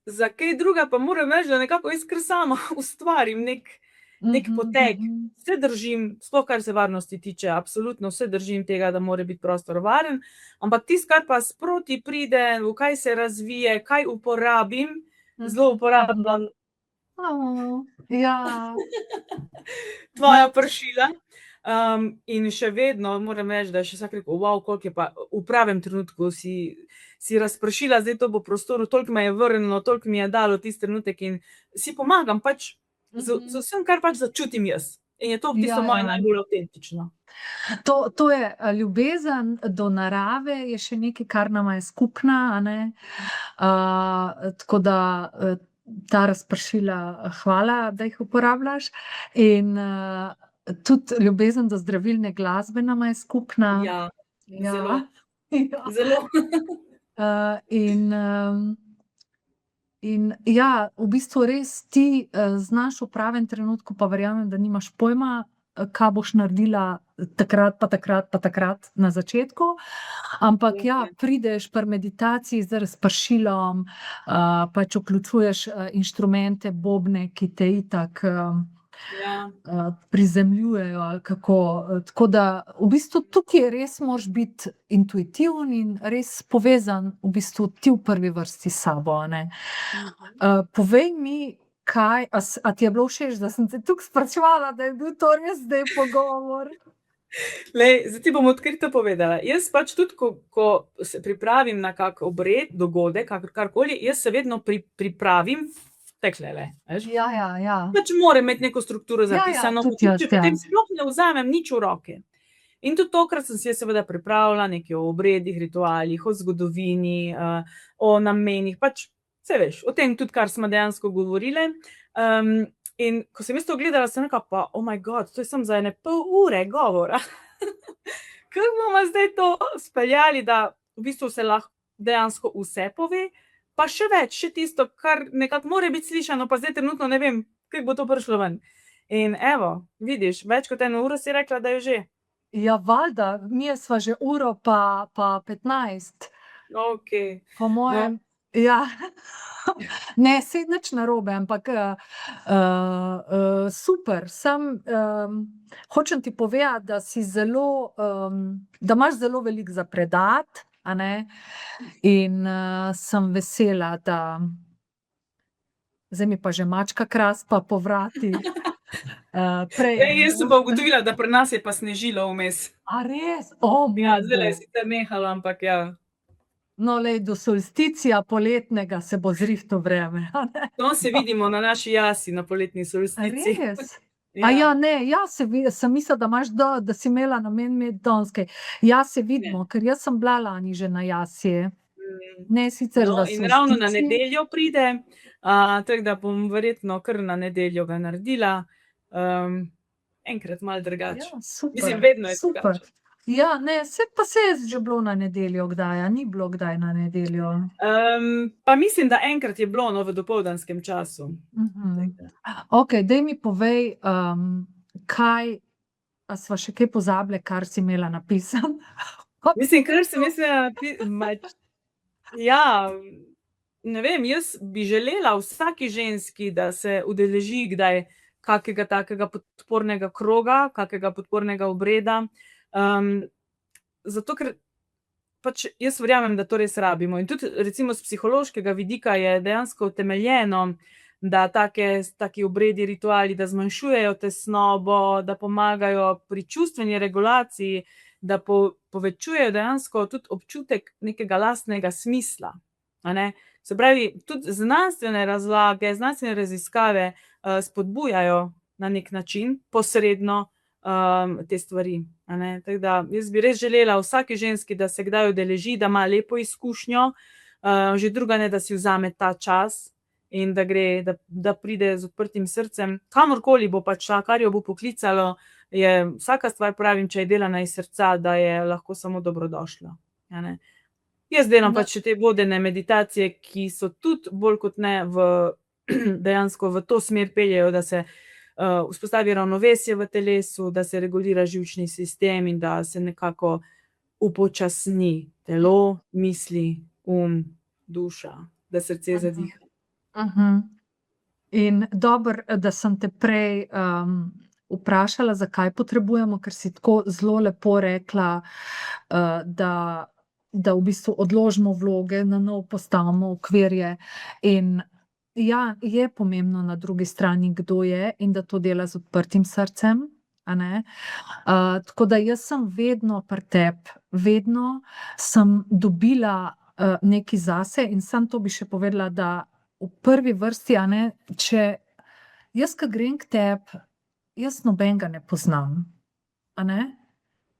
Za kaj druga pa moram reči, da nekako jaz kar sama ustvarim neki poteg. Vse držim, sploh kar se varnosti tiče, absolutno vse držim tega, da mora biti prostor varen, ampak tisto, kar pa sproti pride, v kaj se razvije, kaj uporabim, zelo uporabljam Ja. tvoja pršila. In še vedno moram reči, da je še vsak rekel, koliko je pa v pravem trenutku si razpršila, zdaj to bo v prostoru, toliko me je vrnilo, toliko mi je dalo tisti trenutek in si pomagam pač z vsem, kar pač začutim jaz. In je to tisto moje najbolj avtentično. To je ljubezen do narave, je še nekaj, kar nama je skupna, a ne. Tako da ta razpršila, hvala, da jih uporabljaš. In tudi ljubezen do zdravilne glasbe nama je skupna. Ja, Ja. zelo. In ja, v bistvu res ti znaš v pravem trenutku, pa verjamem, da nimaš pojma, kaj boš naredila takrat pa takrat na začetku, ampak ja, prideš pri meditaciji z razpršilom, pač vključuješ inštrumente, bobne, ki te itak prizemljujejo ali kako. Tako da v bistvu tukaj res moraš biti intuitiven in res povezan v bistvu ti v prvi vrsti s sabo, a ne. Povej mi, a ti je bilo všeč, da sem te toliko spraševala, da je bil to res zdaj pogovor? Glej, zdaj ti bom odkrito povedala. Jaz pač tudi, ko se pripravim na kak obred, dogodek, karkoli, jaz se vedno pripravim teklele, veš. Ja. Pač moram imeti neko strukturo zapisano, tudi jaz, potem sploh ne vzamem nič v roke. In tudi tokrat sem si jaz seveda pripravila nekaj o obredih, ritualih, o zgodovini, o namenih, pač, saj veš, o tem tudi, kar smo dejansko govorile. In ko sem jaz to gledala, sem rekla pa, oh my god, to je samo za ene pol ure govora. Kako bomo zdaj to speljali, da v bistvu se lahko dejansko vse pove, pa še več, še tisto, kar nekako mora biti slišano, pa zdaj trenutno ne vem, kako bo to prišlo ven. In evo, vidiš, več kot 1 uro si rekla, da je že. Ja, valjda, mi sva že uro pa 15. Okej. Po No, mojem, ja. Ne, saj nič narobe, ampak super. Hočem ti povedati, da si zelo, da imaš zelo veliko za predati, a ne? In sem vesela, da zdaj mi pa že mačka kraspa po vratih. Prej, jaz sem pa ugotovila, da pri nas je pa snežilo vmes. a res? O, Ja, moj zdajle je bog. sicer nehalo, ampak ja. No, lej, do solsticija poletnega se bo zrihto vreme, a ne? No, se vidimo na naši jasi na poletni A solsticiji. res? Ja. Ja, ne, ja, sem mislila, da imaš da si imela namen imeti danes kaj. Ja, se vidimo, ker jaz sem bila lani že na jasi. Ne sicer No, v in ravno na solsticiji. nedeljo pride, tako da bom verjetno kar na nedeljo ga naredila. Enkrat malo drugače. Ja, super, Mislim, vedno je super. drugače. Ja, ne, pa se je že bilo na nedeljo kdaj, a ni bilo kdaj na nedeljo? Pa mislim, da enkrat je bilo, no, v dopoldanskem času. Okej, daj mi povej, kaj, a sva še kaj pozabile, kar si imela napisano? Mislim, kar sem mislila ja, ne vem, jaz bi želela vsaki ženski, da se udeleži kdaj kakega takega podpornega kroga, kakega podpornega obreda, zato ker pač jaz verjamem, da to res rabimo. In tudi recimo s psihološkega vidika je dejansko utemeljeno, da taki obredi, rituali, da zmanjšujejo tesnobo, da pomagajo pri čustveni regulaciji, da povečujejo dejansko tudi občutek nekega lastnega smisla, a ne. Se pravi, tudi znanstvene razlage, znanstvene raziskave spodbujajo na neki način posredno te stvari, a ne. Tako da jaz bi res želela vsaki ženski, da se kdaj udeleži, da ima lepo izkušnjo, že druga ne, da si vzame ta čas in da gre, da pride z odprtim srcem, kamorkoli bo pač šla, kar jo bo poklicalo, je vsaka stvar, pravim, če je delana iz srca, da je lahko samo dobrodošla, a ne. Jaz delam pač še te vodene meditacije, ki so tudi bolj kot ne dejansko v to smer peljejo, da se vzpostavi ravnovesje v telesu, da se regulira živčni sistem in da se nekako upočasni telo, misli, duša, da srce zadiha. In dobro, da sem te prej vprašala, zakaj potrebujemo, ker si tako zelo lepo rekla, da v bistvu odložimo vloge, na novo postavimo okvirje. In ja, je pomembno na drugi strani, kdo je in da to dela z odprtim srcem, a ne. Tako da jaz sem vedno pri tebi, vedno sem dobila nekaj zase in samo to bi še povedala, da v prvi vrsti, a ne, če jaz, ke grem k tebi, jaz nobenega ne poznam, a ne.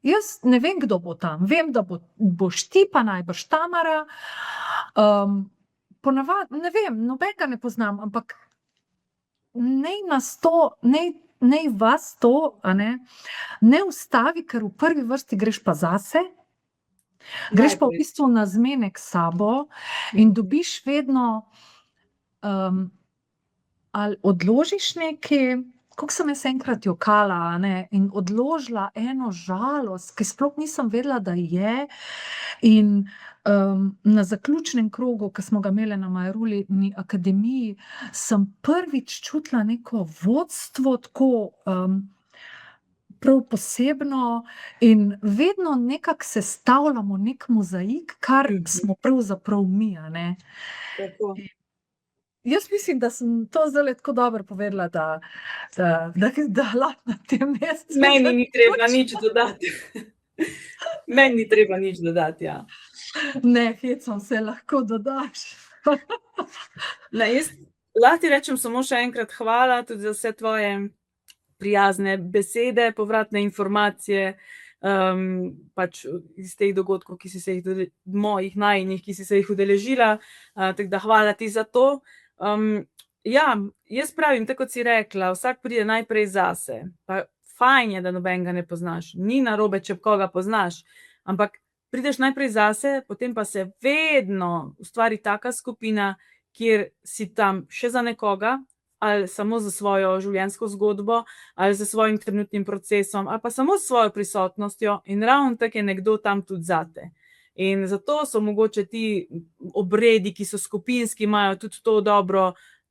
Jaz ne vem, kdo bo tam, vem, da boš ti pa najbrž Tamara, ponavadi, ne vem, nobenega ne poznam, ampak naj nas to, naj vas to, a ne, ne ustavi, ker v prvi vrsti greš pa zase, greš pa v bistvu na zmenek s sabo in dobiš vedno, ali odložiš nekaj, kako sem jaz enkrat jokala, a ne, in odložila eno žalost, ki sploh nisem vedela, da je, in na zaključnem krogu, ke smo ga imeli na Majrulini akademiji, sem prvič čutila neko vodstvo, tako prav posebno, in vedno nekako sestavljamo neki mozaik, kar smo pravzaprav mi, a ne. Tako. Jaz mislim, da sem to zdajle tako dobro povedala, da lahko na tem mestu Meni ni treba nič dodati. Meni ni treba nič dodati, ja. Ne, hecam se, lahko dodaš. Ne, jaz lahko ti rečem samo še enkrat hvala tudi za vse tvoje prijazne besede, povratne informacije, pač iz teh dogodkov, ki si se jih mojih, najinih, ki si se jih udeležila, tako da hvala ti za to. Ja, jaz pravim, tako kot si rekla, vsak pride najprej zase, pa fajn je, da nobenega ne poznaš, ni narobe, če koga poznaš, ampak prideš najprej zase, potem pa se vedno ustvari taka skupina, kjer si tam še za nekoga, ali samo za svojo življenjsko zgodbo, ali za svojim trenutnim procesom, ali pa samo s svojo prisotnostjo, in ravno tako je nekdo tam tudi zate. In zato so mogoče ti obredi, ki so skupinski, imajo tudi to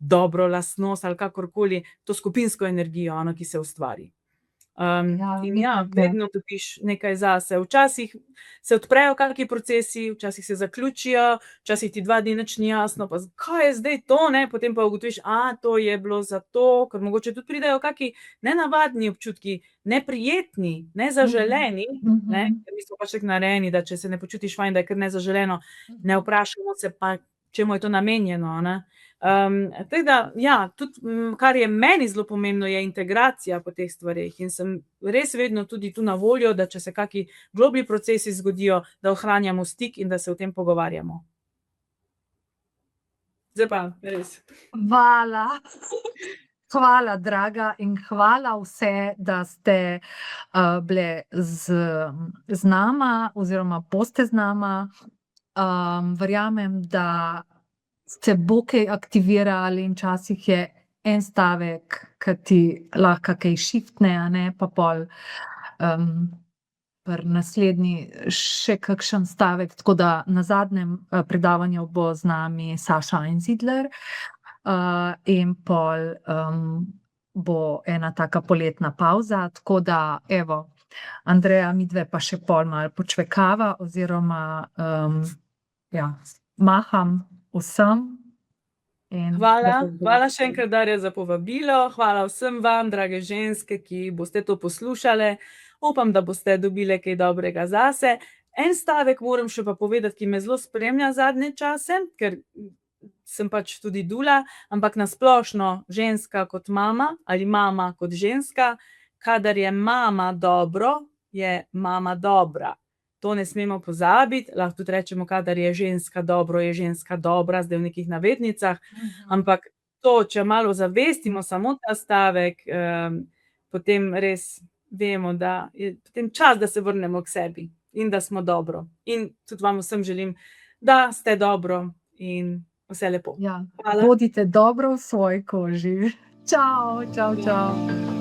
dobro lastnost ali kakorkoli, to skupinsko energijo, ki se ustvari. In vedno dobiš nekaj zase. Včasih se odprejo kakšni procesi, včasih se zaključijo, včasih ti 2 dni nič ni jasno, pa kaj je zdaj to, ne, potem pa ugotoviš, to je bilo zato, ker mogoče tudi pridejo kakšni nenavadni občutki, neprijetni, nezaželeni, ne, ker mi smo pač tako narejeni, da če se ne počutiš fajn, da je kar nezaželeno, ne vprašamo se pa, čemu je to namenjeno, ne. Tako da, tudi, kar je meni zelo pomembno, je integracija po teh stvareh in sem res vedno tudi tu na voljo, da če se kakšni globlji procesi zgodijo, da ohranjamo stik in da se o tem pogovarjamo. Zdaj pa res. Hvala. Hvala, draga, in hvala vse, da ste bile z nama oziroma boste z nama. Verjamem, da se bo kaj aktiviralo in včasih je en stavek, ki ti lahko kaj šiftne, a ne, pa pol pri naslednji še kakšen stavek, tako da na zadnjem predavanju bo z nami Saša Einzidler, in pol bo ena taka poletna pavza, tako da evo, Andreja, midve pa še pol malo počvekava oziroma maham vsem. Hvala še enkrat, Darja, za povabilo. Hvala vsem vam, drage ženske, ki boste to poslušale. Upam, da boste dobile kaj dobrega zase. En stavek moram še pa povedati, ki me zelo spremlja zadnje čase, ker sem pač tudi dula, ampak na splošno ženska kot mama ali mama kot ženska, kadar je mama dobro, je mama dobra. To ne smemo pozabiti, lahko tudi rečemo, kadar je ženska dobro, je ženska dobra, zdaj v nekih navednicah, ampak to, če malo zavestimo samo ta stavek, potem res vemo, da je potem čas, da se vrnemo k sebi in da smo dobro. In tudi vam vsem želim, da ste dobro in vse lepo. Bodite dobro v svoji koži. Čao, čao, čao.